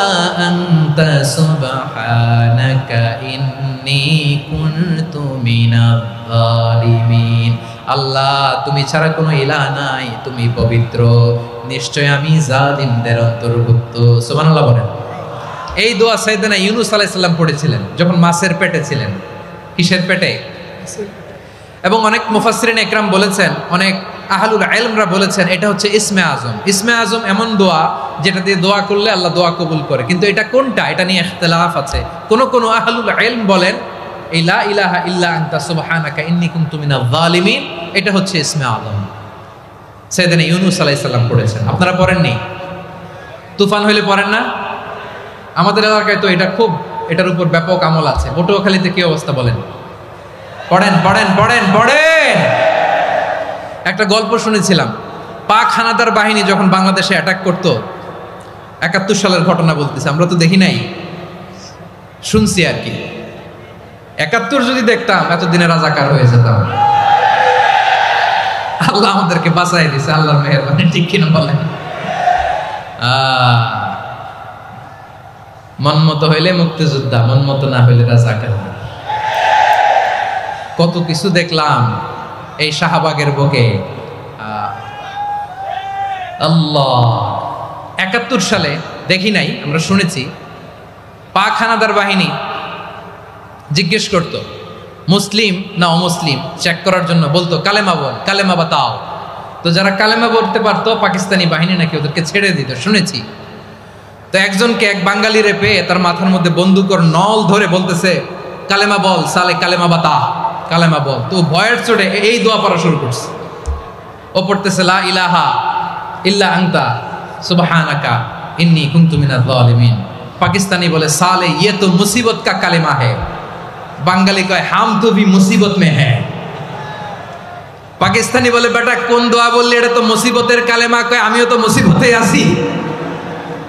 আনতা সুবহানাকা ইন্নী কুনতু মিনাজ জালিমিন। আল্লাহ, তুমি ছাড়া কোনো ইলাহ নাই, তুমি পবিত্র, নিশ্চয় আমি জালিমদের অন্তর্ভুক্ত। সুবহানাল্লাহ বলেন। এই দোয়া সাইয়েদনা ইউনূস আলাইহিস সালাম পড়েছিলেন যখন মাছের পেটে ছিলেন। কিসের পেটে? এবং অনেক মুফাসসিরিন ইকরাম বলেছেন, অনেক আহলুল ইলমরা বলেছেন, এটা হচ্ছে ইসমে আজম। ইসমে আজম এমন দোয়া যেটা দিয়ে দোয়া করলে আল্লাহ দোয়া কবুল করে, কিন্তু এটা কোনটা, এটা নিয়ে ইখতিলাফ আছে। কোন কোন আহলুল ইলম বলেন এই লা ইলাহা ইল্লা আনতা সুবহানাকা ইন্নী কুনতু মিনাজ জালিমিন, এটা হচ্ছে ইসমে আজম। সাইয়েদনা ইউনূস আলাইহিস সালাম পড়েছেন। আপনারা পড়েননি? তুফান হইলে পড়েন না? আমাদের এলাকায় তো এটা খুব, এটার উপর ব্যাপক আমল আছে। পটুয়াখালীতে কি অবস্থা বলেন? পড়েন পড়েন পড়েন পড়েন। একটা গল্প শুনেছিলাম, পাক হানাদার বাহিনী যখন বাংলাদেশে অ্যাটাক করত, ৭১ সালের ঘটনা বলতেছে, আমরা তো দেখি নাই, শুনছি আর কি। ৭১ যদি দেখতাম এতদিনে রাজাকার হয়ে যেতাম। আল্লাহ আমাদেরকে বাঁচাই দিছে, আল্লাহর মেহেরবানি, ঠিক কিনা বলেন? মন মতো হইলে মুক্তিযোদ্ধা, মন মতো না হইলে রাজাকার। কত কিছু দেখলাম এই শাহবাগের বুকে। আল্লাহ, ৭১ সালে দেখি নাই, আমরা শুনেছি পাক হানাদার বাহিনী জিজ্ঞেস করত মুসলিম না অমুসলিম চেক করার জন্য, বলতো কালেমা বল, কালেমা বাতাও। তো যারা কালেমা বলতে পারতো পাকিস্তানি বাহিনী নাকি ওদেরকে ছেড়ে দিত, শুনেছি। তো একজনকে, এক বাঙালিরে পেয়ে তার মাথার মধ্যে বন্দুকর নল ধরে বলতেছে কালেমা বল সালে, কালেমা বাতা, কালেমা বল। তো ভয়ের চোটে এই দোয়া পড়া শুরু করছে। ও পড়তেছে লা ইলাহা ইল্লা আনতা সুবহানাকা ইন্নী কুনতু মিনাজ জালিমিন। পাকিস্তানি বলে সালে ইয়ে তো মুসিবত কা কালেমা है, বাঙালি কয় হাম তো ভি মুসিবত মে है। পাকিস্তানি বলে বেটা কোন দোয়া বললি, এটা তো মুসিবতের কালেমা। কয় আমিও তো মুসিবতে আছি।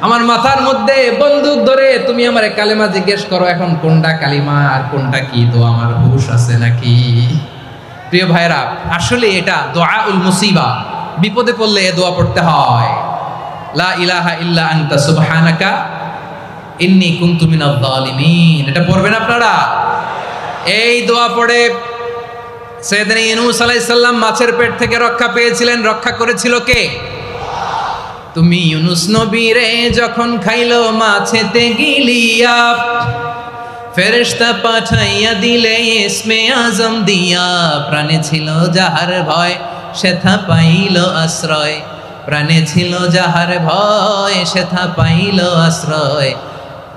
আমার মাথার মধ্যে বন্দুক ধরে তুমি আমারে কালেমা জিজ্ঞেস করো, এখন কোনটা কালিমা আর কোনটা কি, তো আমার হুশ আছে নাকি? প্রিয় ভাইরা, আসলে এটা দুআউল মুসিবা, বিপদে পড়লে এ দোয়া পড়তে হয়। লা ইলাহা ইল্লা আনতা সুবহানাকা ইন্নী কুনতু মিনাজ জালিমিন। এটা পড়বেন আপনারা। এই দোয়া পড়ে সাইয়েদনা ইউনূস আলাইহিস সালাম মাছের পেট থেকে রক্ষা পেয়েছিলেন। রক্ষা করেছিল কে? তুমি ইউনূস নবীরে যখন খাইলো মাছেতে গিলিয়া, ফেরেশতা পাঠাইয়া দিলে ইসমে আজম দিয়া, প্রাণে ছিল যাহার ভয় সেথা পাইল আশ্রয়, প্রাণে ছিল যাহার ভয় সেথা পাইল আশ্রয়,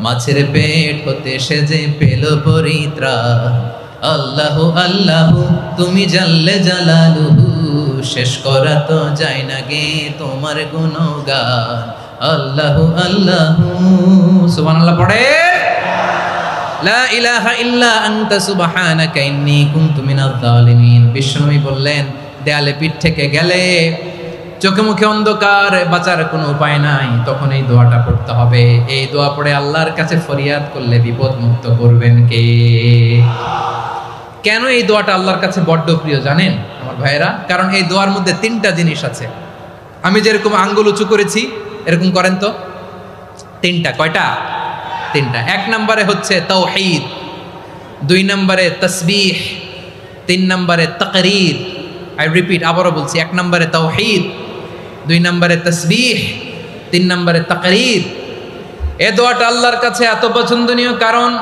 মাছের পেট হতে সে যে পেল পরিত্রাণ। আল্লাহু আল্লাহু তুমি জাল্লে জালালুহু, শেষ করা তো যায় না গে তোমার গুণগান। আল্লাহু আল্লাহু, সুবহানাল্লাহ পড়ে। লা ইলাহা ইল্লা আনতা সুবহানাকা ইন্নী কুনতু মিনাজ জালিমিন। বিশ্বনবী বললেন, দেয়ালে পিঠ থেকে গেলে, চোখে মুখে অন্ধকার, বাঁচার কোনো উপায় নাই, তখন এই দোয়াটা পড়তে হবে। এই দোয়া পড়ে আল্লাহর কাছে ফরিয়াদ করলে বিপদ মুক্ত করবেন কে? কেন এই দোয়াটা আল্লাহর কাছে বড্ড প্রিয় জানেন আমার ভাইয়েরা? কারণ এই দোয়ার মধ্যে তিনটা জিনিস আছে। আমি যেরকম আঙ্গুল উঁচু করেছি এরকম করেন তো। তিনটা। কয়টা? তিনটা। এক নম্বরে হচ্ছে তাওহীদ, দুই নম্বরে তাসবিহ, তিন নম্বরে তাকরীর। আই রিপিট, আবারও বলছি, এক নম্বরে তাওহীদ, দুই নম্বরে তাসবিহ, তিন নম্বরে তাকরীর। এ দোয়াটা আল্লাহর কাছে এত পছন্দনীয় কারণ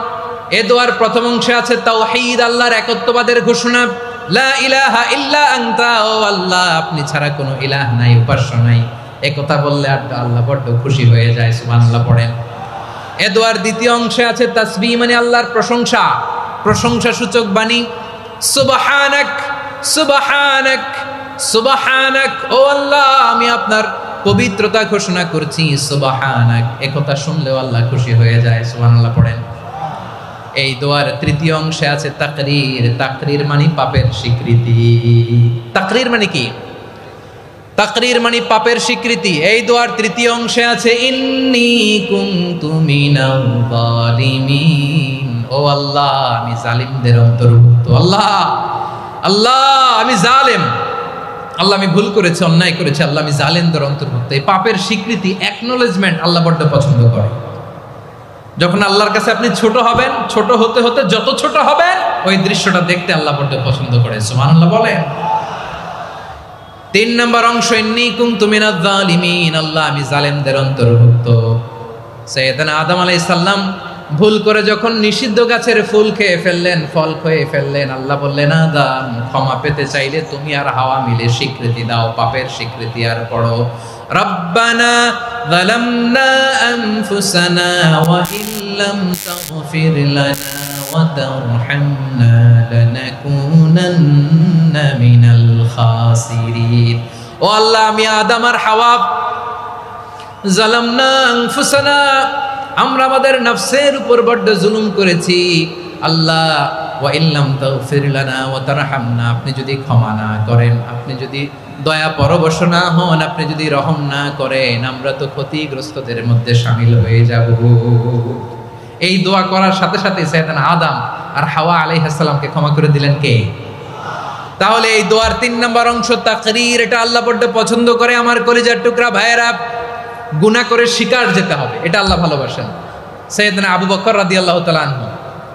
এ দোয়ার প্রথম অংশে আছে তাওহীদ, আল্লাহর একত্ববাদের ঘোষণা। লা ইলাহা ইল্লা আনতা, ও আল্লাহ আপনি ছাড়া কোনো ইলাহ নাই, উপাস্য নাই। এই কথা বললে আল্লাহ বড্ড খুশি হয়ে যায়। সুবহানাল্লাহ পড়েন। এ দোয়ার দ্বিতীয় অংশে আছে তাসবিহ, মানে আল্লাহর প্রশংসা, প্রশংসা সূচক বাণী। সুবহানাক সুবহানাক সুবহানাক, ও আল্লাহ আমি আপনার পবিত্রতা ঘোষণা করছি। সুবহানাক, এই কথা শুনলেও আল্লাহ খুশি হয়ে যায়। সুবহানাল্লাহ পড়েন। এই দোয়ার তৃতীয় অংশে আছে তাকরীর। তাকরীর মানে পাপের স্বীকৃতি। তাকরীর মানে কি? তাকরীর মানে পাপের স্বীকৃতি। এই দোয়ার তৃতীয় অংশে আছে ইন্নী কুনতু মিনাল জালিমিন, ও আল্লাহ আমি জালিমদের অন্তর্ভুক্ত। আল্লাহ আল্লাহ আমি জালেম, আল্লাহ আমি ভুল করেছি, অন্যায় করেছি, আল্লাহ আমি জালেমদের অন্তর্ভুক্ত। এই পাপের স্বীকৃতি, অ্যাকনোলেজমেন্ট আল্লাহ বড্ড পছন্দ করে। যখন আল্লাহর কাছে আপনি ছোট হবেন, ছোট হতে হতে যত ছোট হবেন, ওই দৃশ্যটা দেখতে আল্লাহ বড্ড পছন্দ করে। সুবহানাল্লাহ বলেন। তিন নম্বর অংশ ইন্নী কুনতু মিনাজ জালিমিন, আল্লাহ আমি জালেমদের অন্তর্ভুক্ত। সাইয়েদনা আদম আলাইহিস সালাম ভুল করে যখন নিষিদ্ধ গাছের ফুল খেয়ে ফেললেন, ফল খেয়ে ফেললেন, আল্লাহ বললেন আদম ক্ষমা পেতে চাইলে তুমি আর হাওয়া মিলে স্বীকৃতি দাও, পাপের স্বীকৃতি আর পড়ো। রব্বানা যালামনা আনফুসানা ওয়া ইল্লাম তাগফির লানা ওয়া তারহামনা লানাকুনান্না মিনাল খাসিরিন। ও আল্লাহ আমি আদম আর হাওয়া, যালামনা আনফুসানা, আমরা আমাদের নফসের উপর বড্ড জুলুম করেছি। আল্লাহ ওয়া ইল্লাম তাগফির লানা ওয়া তারহামনা, আপনি যদি ক্ষমা না করেন, আপনি যদি দয়া পরবশ না হন, আপনি যদি রহম না করেন, আমরা তো ক্ষতিগ্রস্তদের মধ্যে শামিল হয়ে যাব। এই দোয়া করার সাথে সাথে সাইয়েদনা আদম আর হাওয়া আলাইহিস সালামকে ক্ষমা করে দিলেন কে? তাহলে এই দোয়ার তিন নম্বর অংশ তাকরীর, এটা আল্লাহ বড্ড পছন্দ করে। আমার কলিজার টুকরা ভাইয়েরা, গুনাহ করে শিকার যেতে হবে, এটা আল্লাহ ভালোবাসেন। সাইয়েদনা আবু বকর রাদিয়াল্লাহু তাআলা আনহু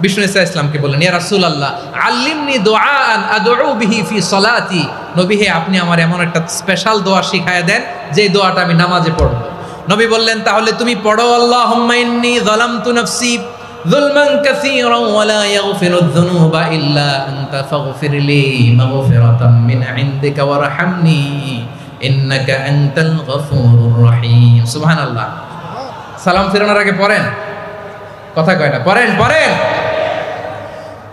বিষ্ণু ইসা ইসলামকে বললেন, ইয়া রাসূলুল্লাহ আল্লিমনি দুআআন আদউ বিহি ফি সলাতি, নবী হে আপনি আমার এমন একটা স্পেশাল দোয়া শিখায়া দেন যে দোয়াটা আমি নামাজে পড়ব। নবী বললেন, তাহলে তুমি পড়ো আল্লাহুম্মা ইন্নী যালামতু নাফসি যুলমান কাসীরান ওয়া লা ইয়াগফিরুয যুনুবা ইল্লা আনতা ফাগফিরলি মাগফিরাতাম মিন ইনদিকা ওয়ারহামনি ইন্নাকা আনতাল গফুরুর রহিম। সুবহানাল্লাহ। সালাম ফিরানোর আগে পড়েন, কথা কয় না, পড়েন পড়েন।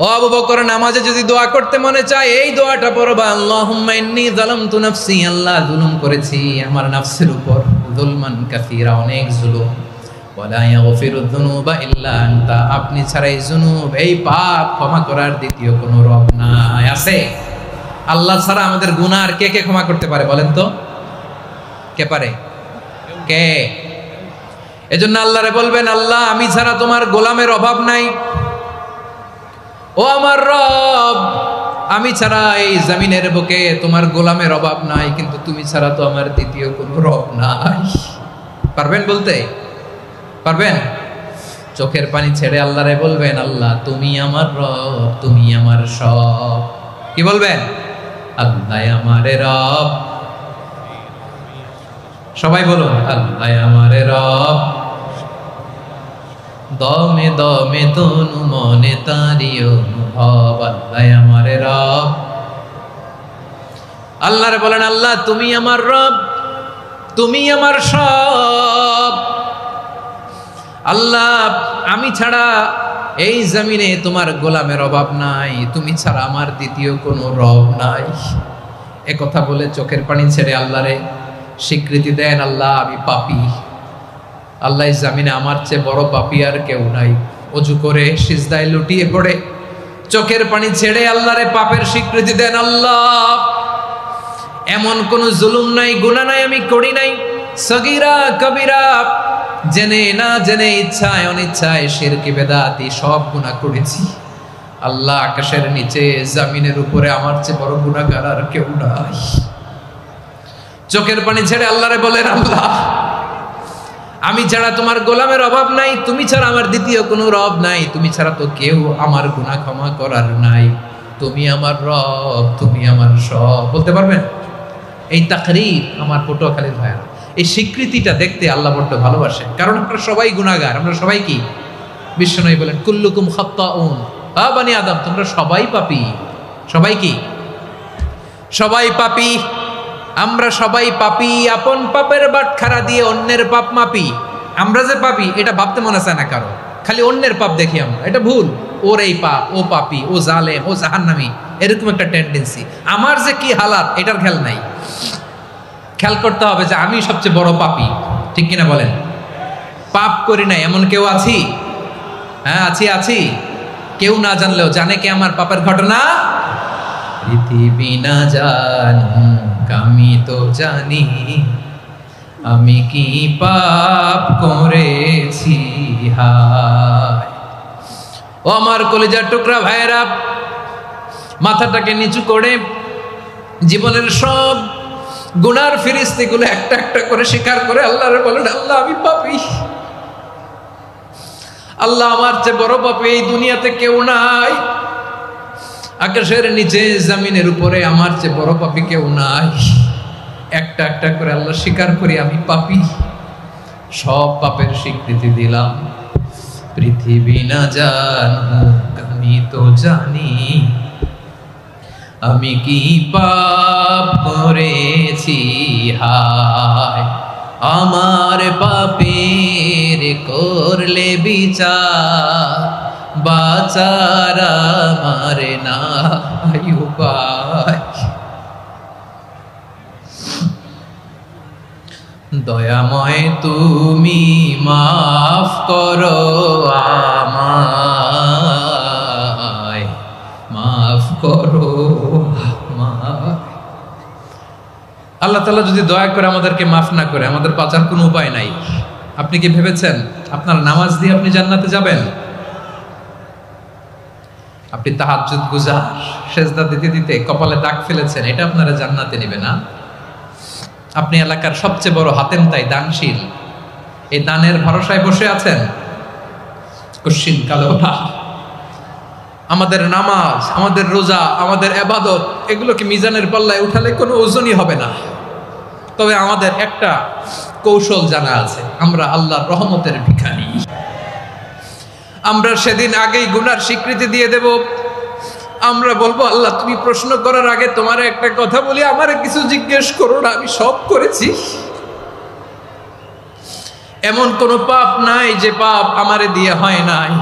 ও আবু বকর, নামাজে যদি দোয়া করতে মনে চায় এই দোয়াটা পড়বা, আল্লাহুম্মা ইন্নী যালামতু নাফসি, আল্লাহ জুলুম করেছি আমার নফসের উপর, যুলমান কাসীরা, অনেক জুলুম, ওয়া লা ইয়াগফিরুয যুনুবা ইল্লা আনতা, আপনি ছাড়া এই জুনুব, এই পাপ ক্ষমা করার দ্বিতীয় কোনো রব নাই। আছে? আল্লাহ ছাড়া আমাদের গুনাহ আর কে কে ক্ষমা করতে পারে বলেন তো? কে পারে? কে? এজন্য আল্লাহরে বলবেন, আল্লাহ আমি ছাড়া তোমার গোলামের অভাব নাই। ও আমার রব, আমি ছাড়া এই জমিনের বুকে তোমার গোলামের অভাব নাই, কিন্তু তুমি ছাড়া তো আমার দ্বিতীয় কোনো রব নাই। পারবেন বলতে? পারবেন? চোখের পানি ছেড়ে আল্লাহরে বলবেন, আল্লাহ তুমি আমার রব, তুমি আমার সব। কি বলবেন? আল্লাহ আমার রব। সবাই বলুন, আল্লাহ আমার রব, দমে দমে তনু মনে তারি অনুভব। আল্লাহ আমার রব। আল্লাহরে বলেন, আল্লাহ তুমি আমার রব, তুমি আমার সব। আল্লাহ আমি ছাড়া এই জমিনে তোমার গোলামের অভাব নাই, তুমি ছাড়া আমার দ্বিতীয় কোনো রব নাই। এ কথা বলে চোখের পানি ছেড়ে আল্লাহরে স্বীকৃতি দেন, আল্লাহ আমি পাপী। আল্লাহ জামিনে আমার চেয়ে বড় পাপী আর কেউ নাই। অজু করে সিজদায় লুটিয়ে পড়ে চোখের পানি ছেড়ে আল্লাহরে পাপের স্বীকৃতি দেন, আল্লাহ এমন কোন জুলুম নাই, গুনাহ নাই আমি করি নাই, সগীরা কবিরা, জেনে না জেনে, ইচ্ছায় অনিচ্ছায়, শিরকি বেদাতি সব গুনাহ করেছি। আল্লাহ আকাশের নিচে জমিনের উপরে আমার চেয়ে বড় গুনাহগার আর কেউ নাই। চোখের পানি ছেড়ে আল্লাহরে বলেন, আল্লাহ আমি ছাড়া তোমার গোলামের অভাব নাই, তুমি ছাড়া আমার দ্বিতীয় কোনো রব নাই, তুমি ছাড়া তো কেউ আমার গুনাহ ক্ষমা করার নাই, তুমি আমার রব, তুমি আমার সব। বলতে পারবেন? এই তাকরীর আমার পটুয়াখালীর ভাইরা, এই স্বীকৃতিটা দেখতে আল্লাহ বড্ড ভালোবাসেন, কারণ আমরা সবাই গুনাহগার। আমরা সবাই কি? বিশ্বনবী বলেন, কুল্লুকুম খাত্তাউন, আ বানি আদম তোমরা সবাই পাপী। সবাই কি? সবাই পাপী। আমরা সবাই পাপী। আপন পাপের বাটখারা দিয়ে অন্যের পাপ মাপি। আমরা যে পাপী এটা ভাবতে মনে চায় না কারো, খালি অন্যের পাপ দেখি আমরা, এটা ভুল। ওর এই পাপ, ও পাপী, ও জালেম, ও জাহান্নামী, এরকম একটা টেন্ডেন্সি। আমার যে কি হালাত এটার খেয়াল নাই। খেয়াল করতে হবে যে আমি সবচেয়ে বড় পাপী, ঠিক কিনা বলেন? পাপ করি নাই এমন কেউ আছি? হ্যাঁ আছি, আছি। কেউ না জানলেও জানে কে আমার পাপের ঘটনা? পৃথিবী না জানুক আমি তো জানি, আমি কি পাপ করেছি হায়। ও আমার কলিজার টুকরা ভাইয়েরা, মাথাটাকে নিচু করে জীবনের সব গুনার ফিরিস্তিগুলো একটা একটা করে স্বীকার করে আল্লাহরে বলেন, আল্লাহ আমি পাপী। আল্লাহ আমার চেয়ে বড় পাপী এই দুনিয়াতে কেউ নাই। আকাশের নিচে জমিনের উপরে আমার চেয়ে বড় পাপী কেউ নাই। একটা একটা করে আল্লাহ স্বীকার করি আমি পাপী। সব পাপের স্বীকৃতি দিলাম। পৃথিবী না জানুক আমি তো জানি, আমি কি পাপ করেছি হায়। আমার পাপের করলে বিচার, বাঁচার আমার নাই উপায়। দয়াময় তুমি মাফ করো আমায়, মাফ করো আমায়। আল্লাহ তাআলা যদি দয়া করে আমাদেরকে মাফ না করে, আমাদের বাঁচার কোনো উপায় নাই। আপনি কি ভেবেছেন আপনার নামাজ দিয়ে আপনি জান্নাতে যাবেন? আপনি তাহাজ্জুদ গুজার, সেজদা দিতে দিতে কপালে দাগ ফেলেছেন, এটা আপনারা জান্নাতে নেবে না? আপনি এলাকার সবচেয়ে বড় হাতেম তাই দানশীল, এই দানের ভরসায় বসে আছেন, কশিন কালো না। আমাদের নামাজ, আমাদের রোজা, আমাদের ইবাদত, এগুলোকে মিজানের পাল্লায় উঠালে কোনো ওজনই হবে না। তবে আমাদের একটা কৌশল জানা আছে, আমরা আল্লাহর রহমতের ভিখারি। আমরা সেদিন আগেই গুনার স্বীকৃতি দিয়ে দেব। আমরা বলবো, আল্লাহ তুমি প্রশ্ন করার আগে তোমার একটা কথা বলি, আমারে কিছু জিজ্ঞেস করো না, আমি সব করেছি। এমন কোন পাপ নাই যে পাপ আমারে দিয়ে হয় নাই।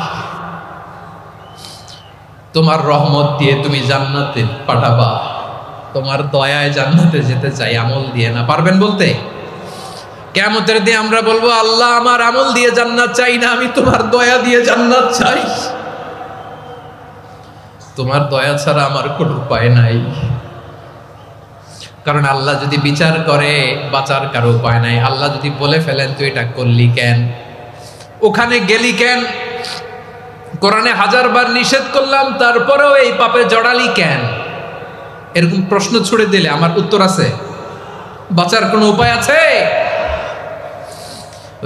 তোমার রহমত দিয়ে তুমি জান্নাতে পাঠাবা, তোমার দয়ায় জান্নাতে যেতে চাই, আমল দিয়ে না। পারবেন বলতে? কিয়ামতের দিন আমরা বলবো, আল্লাহ আমার আমল দিয়ে জান্নাত চাই না, আমি তোমার দয়া দিয়ে জান্নাত চাই। তোমার দয়া ছাড়া আমার কোনো উপায় নাই। কারণ আল্লাহ যদি বিচার করে বাঁচার কারো উপায় নাই। আল্লাহ যদি বলে ফেলেন তুই এটা করলি কেন, ওখানে গেলি কেন? কোরআনে 1000 বার নিষেধ করলাম, তারপরেও এই পাপে জড়ালি কেন? এরকম প্রশ্ন ছুড়ে দিলে আমার উত্তর আছে? বাঁচার কোনো উপায় আছে?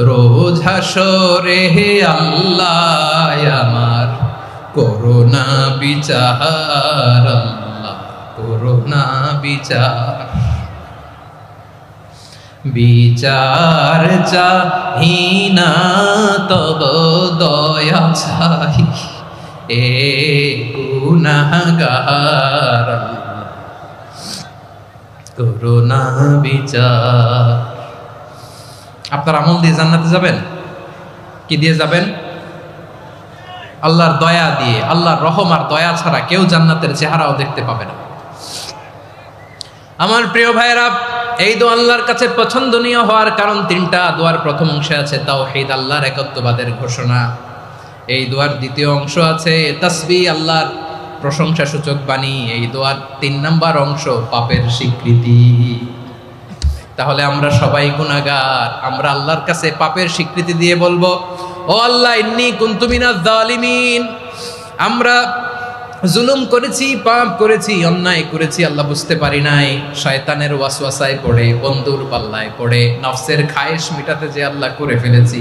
রোজ হাসরে হে আল্লাহ আমার করোনা বিচার, আল্লাহ করোনা বিচার, বিচার চাহি না তব দয়া চাই, এ গুনাহগার করোনা বিচার। আপনার আমল দিয়ে জান্নাতে যাবেন? কি দিয়ে যাবেন? আল্লাহর দয়া দিয়ে। আল্লাহর রহম আর দয়া ছাড়া কেউ জান্নাতের চেহারাও দেখতে পাবে না। আমার প্রিয় ভাইরা, এই দোয়া আল্লাহর কাছে পছন্দনীয় হওয়ার কারণ তিনটা। দোয়ার প্রথম অংশে আছে তাওহীদ, আল্লাহর একত্ববাদের ঘোষণা। এই দোয়ার দ্বিতীয় অংশ আছে তাসবিহ, আল্লাহর প্রশংসা সূচক বাণী। এই দোয়ার 3 নাম্বার অংশ পাপের স্বীকৃতি। তাহলে আমরা সবাই গুনাহগার। আমরা আল্লাহর কাছে পাপের স্বীকৃতি দিয়ে বলবো, ও আল্লাহ ইন্নী কুনতু মিনাজ জালিমিন, আমরা জুলুম করেছি, পাপ করেছি, অন্যায় করেছি, আল্লাহ বুঝতে পারি নাই, শয়তানের ওয়াসওয়াসায় পড়ে, বন্ধুর পাল্লায় পড়ে, নফসের খায়েশ মিটাতে যে আল্লাহ করে ফেলেছি।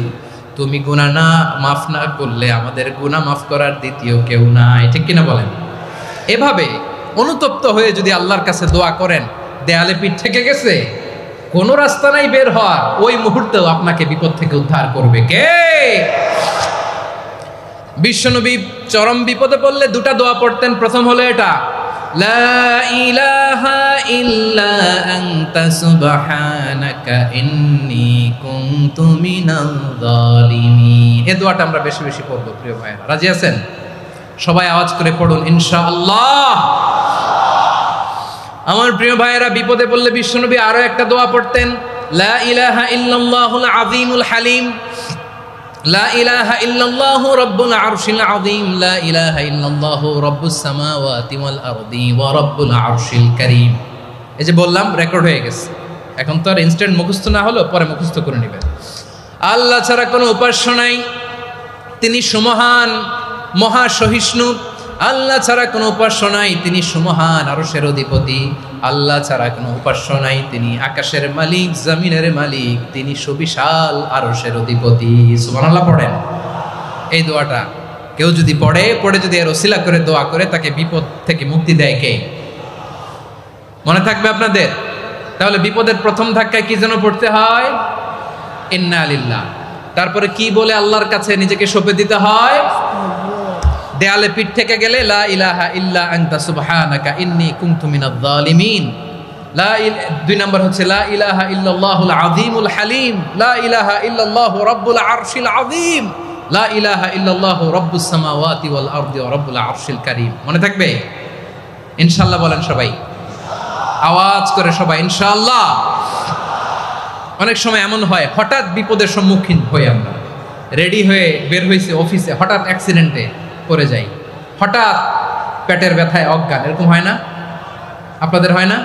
তুমি গুনাহ না মাফ না করলে আমাদের গুনাহ মাফ করার দ্বিতীয় কেউ নাই। ঠিক কিনা বলেন? এভাবে অনুতপ্ত হয়ে যদি আল্লাহর কাছে দোয়া করেন, দেয়ালে পিঠ থেকে গেছে, কোনো রাস্তা নাই বের হওয়ার, ওই মুহূর্তেও আপনাকে বিপদ থেকে উদ্ধার করবে কে? বিশ্বনবী চরম বিপদে পড়লে 2টা দোয়া পড়তেন। প্রথম হলো এটা, লা ইলাহা ইল্লা আনতা সুবহানাকা ইন্নী কুনতু মিনাল জালিমিন। এই দোয়াটা আমরা বেশি বেশি পড়ব প্রিয় ভাইরা। রাজি আছেন? সবাই আওয়াজ করে পড়ুন ইনশাআল্লাহ। আমার প্রিয় ভাইয়েরা, বিপদে পড়লে বিশ্বনবী আরো একটা দোয়া পড়তেন, লা ইলাহা ইল্লাল্লাহুল আযীমুল হালিম, লা ইলাহা ইল্লাল্লাহু রাব্বুল আরশিল আযীম, লা ইলাহা ইল্লাল্লাহু রাব্বুস সামাওয়াতি ওয়াল আরদি ওয়া রাব্বুল আরশিল কারীম। এই যে বললাম, রেকর্ড হয়ে গেছে। এখন তো আর ইনস্ট্যান্ট মুখস্থ না হলো, পরে মুখস্থ করে নেবেন। আল্লাহ ছাড়া কোনো উপাস্য নাই, তিনি সুমহান, মহা সহিষ্ণু। আল্লাহ ছাড়া কোনো উপাস্য নাই, তিনি সুমহান, আরশের অধিপতি। আল্লাহ ছাড়া কোনো উপাস্য নাই, তিনি আকাশের মালিক, জমিনের মালিক, তিনি সুবিশাল আরশের অধিপতি। সুবহানাল্লাহ পড়েন। এই দোয়াটা কেউ যদি পড়ে যদি এর ওসিলা করে দোয়া করে, তাকে বিপদ থেকে মুক্তি দেয় কে? মনে থাকবে আপনাদের? তাহলে বিপদের প্রথম ধাক্কায় কি যেন পড়তে হয়? ইন্না লিল্লাহ। তারপরে কি বলে আল্লাহর কাছে নিজেকে সঁপে দিতে হয়? দেয়ালে পিঠ থেকে গেলে লা ইলাহা ইল্লা আনতা সুবহানাকা ইন্নী কুনতু মিনাজ জালিমিন। 2 নম্বর হচ্ছে লা ইলাহা ইল্লাল্লাহুল আযীমুল হালিম, লা ইলাহা ইল্লাল্লাহু রাব্বুল আরশিল আযীম, লা ইলাহা ইল্লাল্লাহু রাব্বুস সামাওয়াতি ওয়াল আরদি ওয়া রাব্বুল আরশিল কারীম। মনে থাকবে? ইনশাআল্লাহ বলেন সবাই, আওয়াজ করে সবাই ইনশাআল্লাহ। অনেক সময় এমন হয়, হঠাৎ বিপদের সম্মুখীন হই আমরা, রেডি হয়ে বের হয়েছে অফিসে, হঠাৎ অ্যাক্সিডেন্টে পড়ে যাই, হঠাৎ পেটের ব্যথায় অজ্ঞান। এরকম হয় না? আপনাদের হয় না?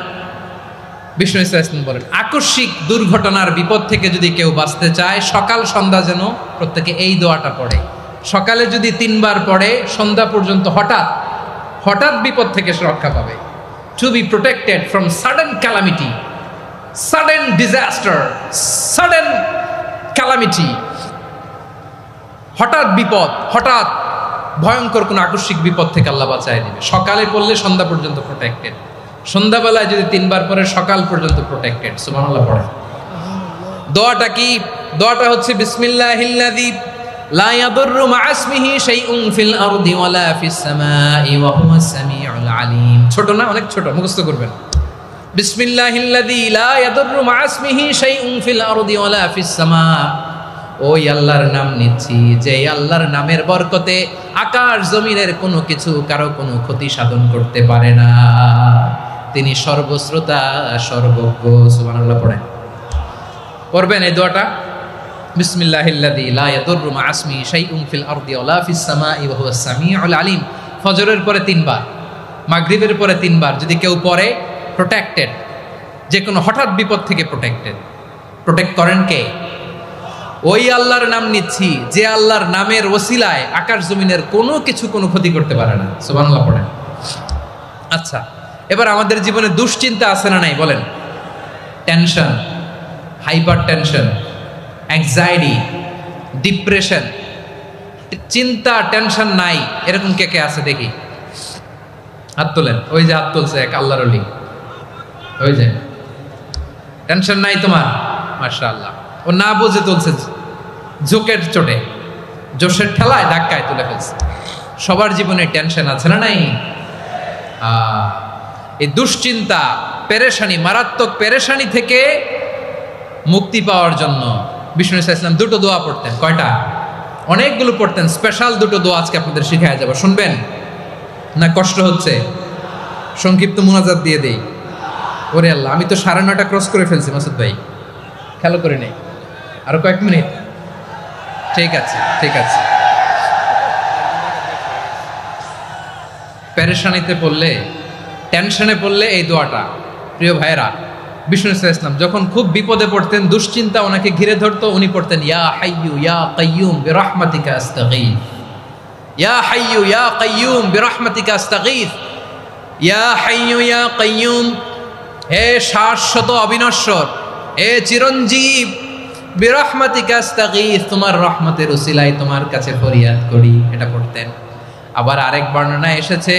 বিষ্ণু ইসলাম বলেন, আকস্মিক দুর্ঘটনার বিপদ থেকে যদি কেউ বাঁচতে চায়, সকাল সন্ধ্যা যেন প্রত্যেকে এই দোয়াটা পড়ে। সকালে যদি 3 বার পড়ে, সন্ধ্যা পর্যন্ত হঠাৎ বিপদ থেকে সে রক্ষা পাবে। To be protected from sudden calamity, sudden disaster, sudden calamity. হঠাৎ বিপদ, হঠাৎ ভয়ঙ্কর কোন আকস্মিক বিপদ থেকে আল্লাহ বাঁচায় দিবে। সকালে পড়লে সন্ধ্যা পর্যন্ত প্রোটেক্টেড, সন্ধ্যাবেলায় যদি 3 বার পরে সকাল পর্যন্ত প্রোটেক্টেড। সুবহানাল্লাহ পড়ে। দোয়াটা কি? দোয়াটা হচ্ছে বিসমিল্লাহিল্লাযী লা ইয়াদুররু মা'a ইসমিহি শাইউন ফিল আরদি ওয়ালা ফিস সামাই ওয়া হুয়াস সামিউল আলিম। ছোট না? অনেক ছোট, মুখস্থ করবেন। বিসমিল্লাহিল্লাযী লা ইয়াদুররু মা'a ইসমিহি শাইউন ফিল আরদি ওয়ালা ফিস সামা। ওই আল্লাহর নাম নিচ্ছি, যে আল্লাহর নামের বরকতে আকাশ জমিনের কোনো কিছু কারো কোনো ক্ষতি সাধন করতে পারে না। তিনি সর্বশ্রোতা, সর্বজ্ঞ। সুবহানাল্লাহ পড়েন। পড়বেন এই দোয়াটা, বিসমিল্লাহিল্লাযী লা ইয়াদুররু মা'a ইসমিহি শাইউন ফিল আরদি ওয়ালা ফিস সামাই ওয়া হুয়াস সামিউল আলিম। ফজরের পরে 3 বার, মাগরিবের পরে 3 বার যদি কেউ পড়ে, প্রোটেক্টেড, যে কোনো হঠাৎ বিপদ থেকে প্রোটেক্টেড। প্রোটেক্ট করেন কে? ওই আল্লাহর নাম নিচ্ছি যে আল্লাহর নামের ওসিলায় আকাশ জমিনের কোনো কিছু কোনো ক্ষতি করতে পারে না। সুবহানাল্লাহ পড়েন। আচ্ছা, এবার আমাদের জীবনে দুশ্চিন্তা আছে না নাই বলেন? Tension, hyper tension, anxiety, depression, চিন্তা টেনশন নাই এরকম কে কে আছে দেখি, হাত তোলেন। ওই যে হাত তুলছে এক আল্লাহর ওলি, ওই যে টেনশন নাই তোমার, মাশাআল্লাহ। ও না বুঝে তুলছে, জোকের চোটে, জোশের ঠেলায় ধাক্কায় তুলে ফেলছে। সবার জীবনে টেনশন আছে না নাই? এই দুশ্চিন্তা, পেরেশানি, মারাত্মক পেরেশানি থেকে মুক্তি পাওয়ার জন্য বিষ্ণু ইসলাম দুটো দোয়া পড়তেন। কয়টা? অনেকগুলো পড়তেন। স্পেশাল দুটো দোয়া আজকে আপনাদের শিখায়া যাব, শুনবেন না? কষ্ট হচ্ছে? সংক্ষিপ্ত মুনাজাত দিয়ে দেই। ওরে আল্লাহ, আমি তো 9:30 ক্রস করে ফেলছি মাসুদ ভাই, খেয়াল করে নেই। আরো কয়েক মিনিট? ঠিক আছে, ঠিক আছে। পেরেশানিতে পড়লে, টেনশনে পড়লে এই দোয়াটা, প্রিয় ভাইরা, বিষ্ণু ইসলাম যখন খুব বিপদে পড়তেন, দুশ্চিন্তা ওনাকে ঘিরে ধরতো, উনি পড়তেন ইয়া হাইয়ু ইয়া কাইয়ুম বিরহমাতিকা আস্তাগীথ, ইয়া হাইয়ু ইয়া কাইয়ুম বিরহমাতিকা আস্তাগীথ, ইয়া হাইয়ু ইয়া কাইয়ুম, হে শাশ্বত অবিনশ্বর, হে চিরঞ্জীব, বিরহমাতিকা আস্তাগীথ, তোমার রহমতের উসিলায় তোমার কাছে ফরিয়াদ করি। এটা পড়তেন। আবার আরেক বর্ণনা এসেছে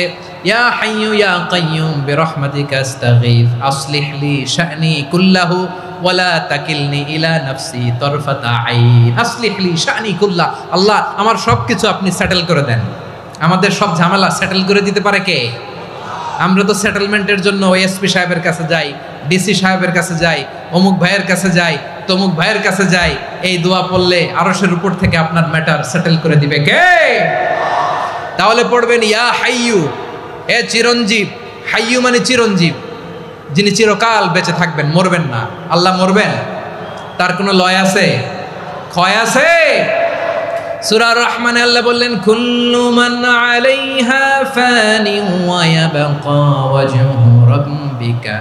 ইয়া হাইয়ু ইয়া কাইয়ুম বিরহমাতিকা আস্তাগীথ আসলিহ লি শা'নি কুল্লাহু ওয়ালা তাকিলনি ইলা নাফসি তরফাতা আইন। আসলিহ লি শা'নি কুল্লাহ, আল্লাহ আমার সবকিছু আপনি সেটেল করে দেন। আমাদের সব ঝামেলা সেটেল করে দিতে পারে কে? আমরা তো সেটেলমেন্টের জন্য এসপি সাহেবের কাছে যাই, ডিসি সাহেবের কাছে যাই, অমুক ভাইয়ের কাছে যাই, তমুক ভাইয়ের কাছে যাই। এই দোয়া পড়লে আরশের উপর থেকে আপনার ম্যাটার সেটেল করে দিবে কে? তাহলে পড়বেন ইয়া হাইয়ু, হে চিরঞ্জীব। হাইয়ু মানে চিরঞ্জীব, যিনি চিরকাল বেঁচে থাকবেন, মরবেন না। আল্লাহ মরবেন? তার কোনো লয় আছে? ক্ষয় আছে? সূরা রহমানে আল্লাহ বললেন কুল্লু মান আলাইহা ফানি ওয়া ইয়াবকা ওয়াজহু রাব্বিকা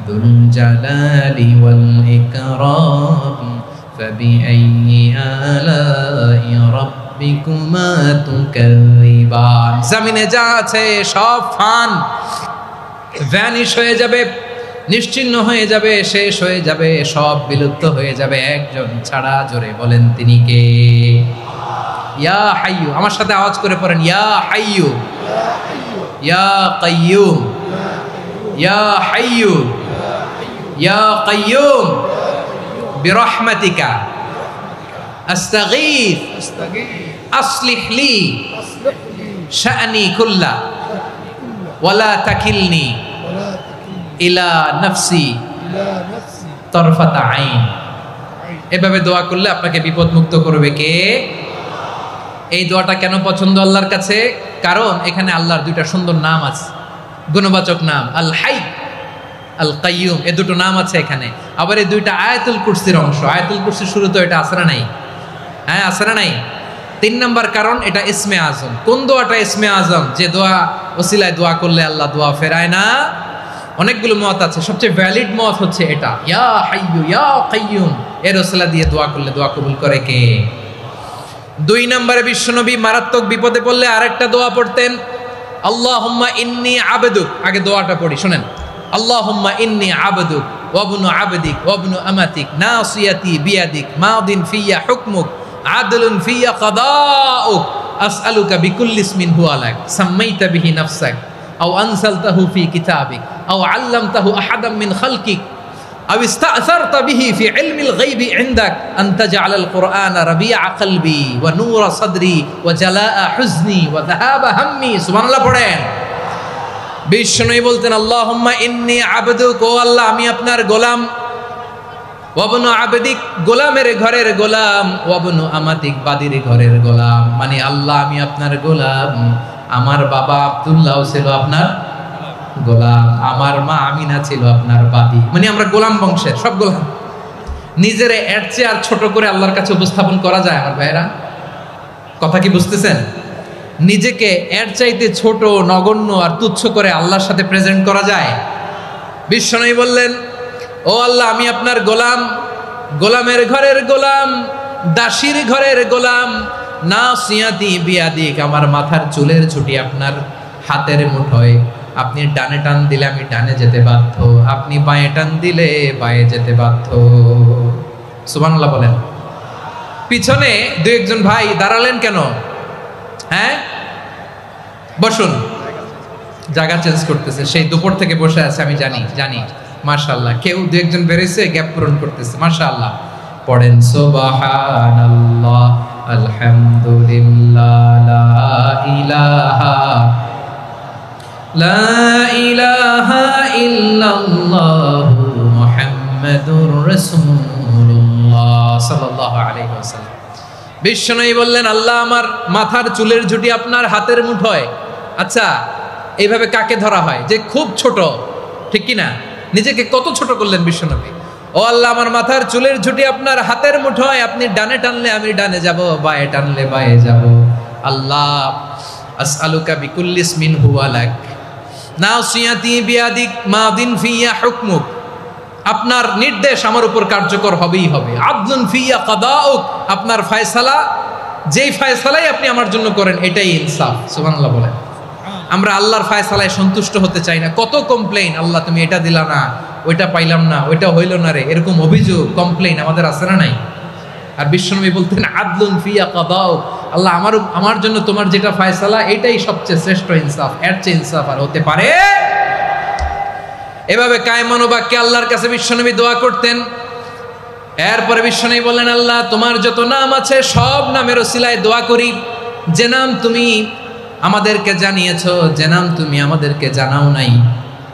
যুল জালালি ওয়াল ইকরাম ফাবিআইয়ি আলাই রাব্বিকুমা তুকাযিবান। জমিনে যা আছে সব ফান, ভ্যানিশ হয়ে যাবে, নিশ্চিহ্ন হয়ে যাবে, শেষ হয়ে যাবে, সব বিলুপ্ত হয়ে যাবে, একজন ছাড়া। জোরে বলেন তিনি কে? ইয়া হাইয়ু। আমার সাথে আওয়াজ করে পড়েন ইয়া হাইয়ু ইয়া কাইয়ুম ইয়া হাইয়ু ইয়া কাইয়ুম বিরহমাতিকা আস্তাগীথ আসলিহ লি শা'নি কুল্লা ওয়ালা তাকিলনি ইলা নাফসি তরফাতা আইন। এভাবে দোয়া করলে আপনাকে বিপদ মুক্ত করবে কে? এই দোয়াটা কেন পছন্দ আল্লাহর কাছে? কারণ এখানে আল্লাহর দুইটা সুন্দর নাম আছে, গুণবাচক নাম, আল হাই, আল কাইয়ুম। এই দুটো নাম আছে এখানে। আবার এই দুইটা আয়াতুল কুরসির অংশ। আয়াতুল কুরসির শুরু তো এটা আছে না নাই? হ্যাঁ, আছে না নাই? 3 নম্বর কারণ, এটা ইসমে আজম। কোন দোয়াটা ইসমে আজম? যে দোয়া ওসিলায় দোয়া করলে আল্লাহ দোয়া ফেরায় না। অনেকগুলো মত আছে, সবচেয়ে ভ্যালিড মত হচ্ছে এটা, ইয়া হাইয়ু ইয়া কাইয়ুম। এর ওসিলা দিয়ে দোয়া করলে দোয়া কবুল করে কে? 2 নম্বরে বিশ্বনবী মারাত্মক বিপদে পড়লে আরেকটা দোয়া পড়তেন, আল্লাহুম্মা ইন্নী আবদুক। আগে দোয়াটা পড়ি, শুনেন। আল্লাহুম্মা ইন্নী আবদুক ওয়া ইবনু আবদিক ওয়া ইবনু আমাতিক নাসিয়াতি বিয়াদিক মাদিন ফিয়া হুকমুক আদলুন ফিয়া কাদাউক আসআলুকা বিকুল্লি ইসমিন হুয়া লাক সাম্মাইতা বিহি নাফসাক আও আনসালতাহু ফি কিতাবিক আও আল্লামতাহু আহাদাম মিন খালকিক আও ইস্তা'সারতা বিহি ফি ইলমিল গায়বি ইনদাক আন তাজআলাল কুরআনা রাবিআ কলবি ওয়া নূরা সাদরি ওয়া জালাআ হুজনি ওয়া যাহাবা হাম্মি। সুবহানাল্লাহ পড়েন। বিষ্ণুই বলতেন আল্লাহুম্মা ইন্নী আবদুক, ও আল্লাহ আমি আপনার গোলাম, ওয়া ইবনু আবদিক, গোলামের ঘরের গোলাম, ওয়া ইবনু আমাতিক, বাদীর ঘরের গোলাম। মানে আল্লাহ আমি আপনার গোলাম। আমার বাবা আব্দুল্লাহ ছিল আপনার গোলাম, আমার মা আমিনা ছিল আপনার বাদী। মানে আমরা গোলাম বংশের, সব গোলাম। নিজেরে এর চেয়ে আর ছোট করে আল্লাহর কাছে উপস্থাপন করা যায় আমার ভাইয়েরা? কথা কি বুঝতেছেন? নিজেকে এর চাইতে ছোট, নগণ্য আর তুচ্ছ করে আল্লাহর সাথে প্রেজেন্ট করা যায়? বিশ্বনবী বললেন ও আল্লাহ আমি আপনার গোলাম, গোলামের ঘরের গোলাম, দাসীর ঘরের গোলাম, নাসিয়াতি বিয়াদিক, আমার মাথার চুলের ছুটি আপনার হাতের মুঠোয়। আপনি ডানে টান দিলে আমি ডানে যেতে বাধ্য, আপনি বাঁয়ে টান দিলে বাঁয়ে যেতে বাধ্য। সুবহানাল্লাহ বলেন। পিছনে দু একজন ভাই দাঁড়ালেন কেন? হ্যাঁ, বসুন। জায়গা চেঞ্জ করতেছে, সেই দুপুর থেকে বসে আছে, আমি জানি। মাশাআল্লাহ, কেউ দু একজন বেরিয়েছে, গ্যাপ পূরণ করতেছে। মাশাআল্লাহ। পড়েন সুবহানাল্লাহ, আলহামদুলিল্লাহ, লা ইলাহা ইল্লাল্লাহ মুহাম্মাদুর রাসূলুল্লাহ সাল্লাল্লাহু আলাইহি ওয়াসাল্লাম। বিশ্বনবী বললেন, আল্লাহ আমার মাথার চুলের ঝুঁটি আপনার হাতের মুঠোয়। আচ্ছা, এইভাবে কাকে ধরা হয়? যে খুব ছোট, ঠিক কি না? নিজেকে কত ছোট করলেন বিশ্বনবী। ও আল্লাহ, আমার মাথার চুলের ঝুঁটি আপনার হাতের মুঠোয়, আপনি ডানে টানলে আমি ডানে যাব, বাঁয়ে টানলে বাঁয়ে যাব। আল্লাহ, আসআলুকা বিকুল্লি ইসমিন হুয়া লাক, নাসিয়াতি বিয়াদিক, মাদিন ফিয়া হুকমুক, আপনার নির্দেশ আমার উপর কার্যকর হবেই হবে। আদলুন ফিয়া কাদাউক, আপনার ফয়সালা, যেই ফয়সালাই আপনি আমার জন্য করেন এটাই ইনসাফ। সুবহানাল্লাহ বলেন। আমরা আল্লাহর ফয়সালায় সন্তুষ্ট হতে চাই না। কত কমপ্লেইন, আল্লাহ তুমি এটা দিলা না, ওইটা পাইলাম না, ওইটা হইল না রে, এরকম অভিযোগ, কমপ্লেইন আমাদের আছে না নাই? আর বিশ্বনবী বলতেন, আদলুন ফিয়া কাদাউক, আল্লাহ আমার জন্য তোমার যেটা ফয়সালা এটাই সবচেয়ে শ্রেষ্ঠ ইনসাফ, এর চেয়ে ইনসাফ আর হতে পারে? এভাবে কায়মান বাক্যে আল্লাহর কাছে বিশ্বনবী দোয়া করতেন। এরপরে বিশ্বনবী বললেন, আল্লাহ তোমার যত নাম আছে সব নামের ওসিলায় দোয়া করি, যে নাম তুমি আমাদেরকে জানিয়েছো, যে নাম তুমি আমাদেরকে জানাও নাই,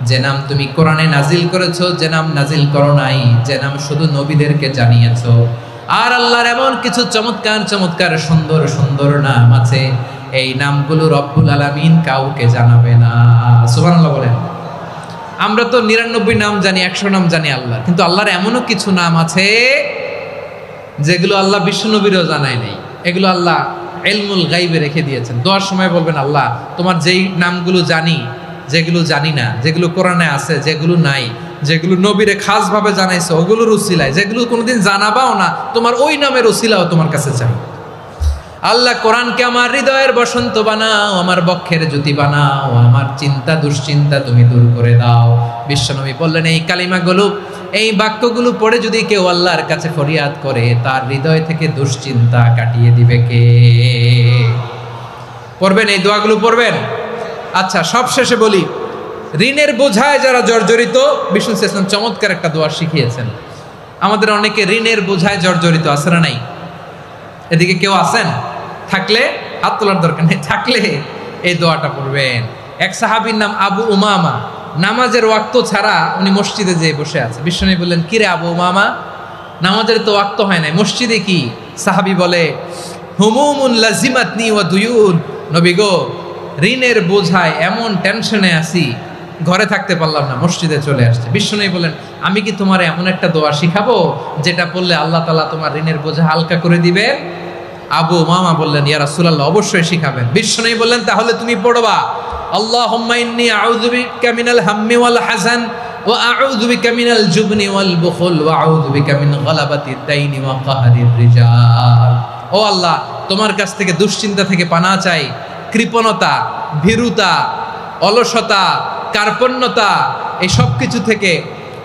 যে নাম তুমি কোরআনে নাজিল করেছো, যে নাম নাজিল করো নাই, যে নাম শুধু নবীদেরকে জানিয়েছো। আর আল্লাহর এমন কিছু চমৎকার চমৎকার সুন্দর সুন্দর নাম আছে, এই নামগুলো রব্বুল আলামিন কাউকে জানাবে না। সুবহানাল্লাহ বলেন। আমরা তো 99 নাম জানি, 100 নাম জানি আল্লাহ, কিন্তু আল্লাহর এমনও কিছু নাম আছে যেগুলো আল্লাহ বিশ্বনবীরও জানায় নাই। এগুলো আল্লাহ ইলমুল গায়বে রেখে দিয়েছেন। দোয়ার সময় বলবেন, আল্লাহ তোমার যেই নামগুলো জানি, যেগুলো জানি না, যেগুলো কোরআনে আছে, যেগুলো নাই, যেগুলো নবীরে খাস ভাবে জানাইছো ওগুলোর উসিলায়, যেগুলো কোনোদিন জানাবাও না, তোমার ওই নামের উসিলাও তোমার কাছে চাই। আল্লাহ কোরআনকে আমার হৃদয়ের বসন্ত বানাও, আমার বক্ষের জ্যোতি বানাও, আমার চিন্তা দুশ্চিন্তা তুমি দূর করে দাও। বিশ্বনবী বললেন, এই কালিমাগুলো, এই বাক্যগুলো পড়ে যদি কেউ আল্লাহর কাছে ফরিয়াদ করে, তার হৃদয় থেকে দুশ্চিন্তা কাটিয়ে দিবে কে? পড়বেন, এই দোয়াগুলো পড়বেন। আচ্ছা, সব শেষে বলি, ঋণের বোঝায় যারা জর্জরিত, বিষ্ণু ইসলাম চমৎকার একটা দোয়া শিখিয়েছেন। আমাদের অনেকে ঋণের বোঝায় জর্জরিত, আছে না নাই? এদিকে কেউ আছেন? থাকলে হাত তোলার দরকার নেই, থাকলে এই দোয়াটা পড়বেন। এক সাহাবীর নাম আবু উমামা, নামাজের ওয়াক্ত ছাড়া উনি মসজিদে যেয়ে বসে আছে। বিশ্বনবী বললেন, কি রে আবু উমামা, নামাজের তো ওয়াক্ত হয় নাই, মসজিদে কি? সাহাবী বলে, হুমুমুন লাজিমাতনি ওয়া দুয়ুন, নবী গো, ঋণের বোঝায় এমন টেনশনে আছি, ঘরে থাকতে পারলাম না, মসজিদে চলে আসছে। বিশ্বনবী বলেন, আমি কি তোমার এমন একটা দোয়া শিখাবো যেটা পড়লে আল্লাহ তাআলা তোমার ঋণের বোঝা হালকা করে দিবে? আবু উমামা বললেন, ইয়া রাসূলুল্লাহ, অবশ্যই শিখাবেন। বিশ্বনবী বললেন, তাহলে তুমি পড়বা, আল্লাহুম্মা ইন্নী আউযু বিকা মিনাল হাম্মি ওয়াল হাযান ওয়া আউযু বিকা মিনাল জুবনি ওয়াল বুখল ওয়া আউযু বিকা মিন গালাবাতিদ দাইনি ওয়া কাহরির রিজাল। ও আল্লাহ, তোমার কাছ থেকে দুশ্চিন্তা থেকে পানাহ চাই, কৃপণতা, ভীরুতা, অলসতা, কার্পণ্যতা, এই সব কিছু থেকে,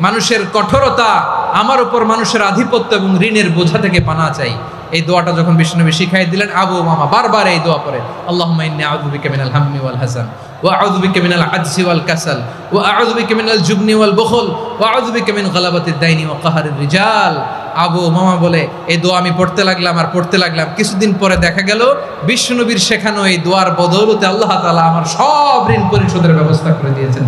মানুষের কঠোরতা, আমার উপর মানুষের আধিপত্য এবং ঋণের বোঝা থেকে পানাহ চাই। এই দোয়াটা যখন বিশ্বনবী শিখাই দিলেন, আবু উমামা বারবার এই দোয়া পড়ে, আল্লাহুম্মা ইন্নী আউযু বিকা মিনাল হাম্মি ওয়াল হাযান ওয়া আউযু বিকা মিনাল আজজি ওয়াল কাসাল ওয়া আউযু বিকা মিনাল জুবনি ওয়াল বুখল ওয়া আউযু বিকা মিন গালাবাতিদ দাইনি ওয়া কাহরির রিজাল। আবু উমামা বলে, এই দোয়া আমি পড়তে লাগলাম। কিছুদিন পরে দেখা গেল বিশ্বনবীর শেখানো এই দোয়ার বদৌলতে আল্লাহ তাআলা আমার সব ঋণ পরিশোধের ব্যবস্থা করে দিয়েছেন।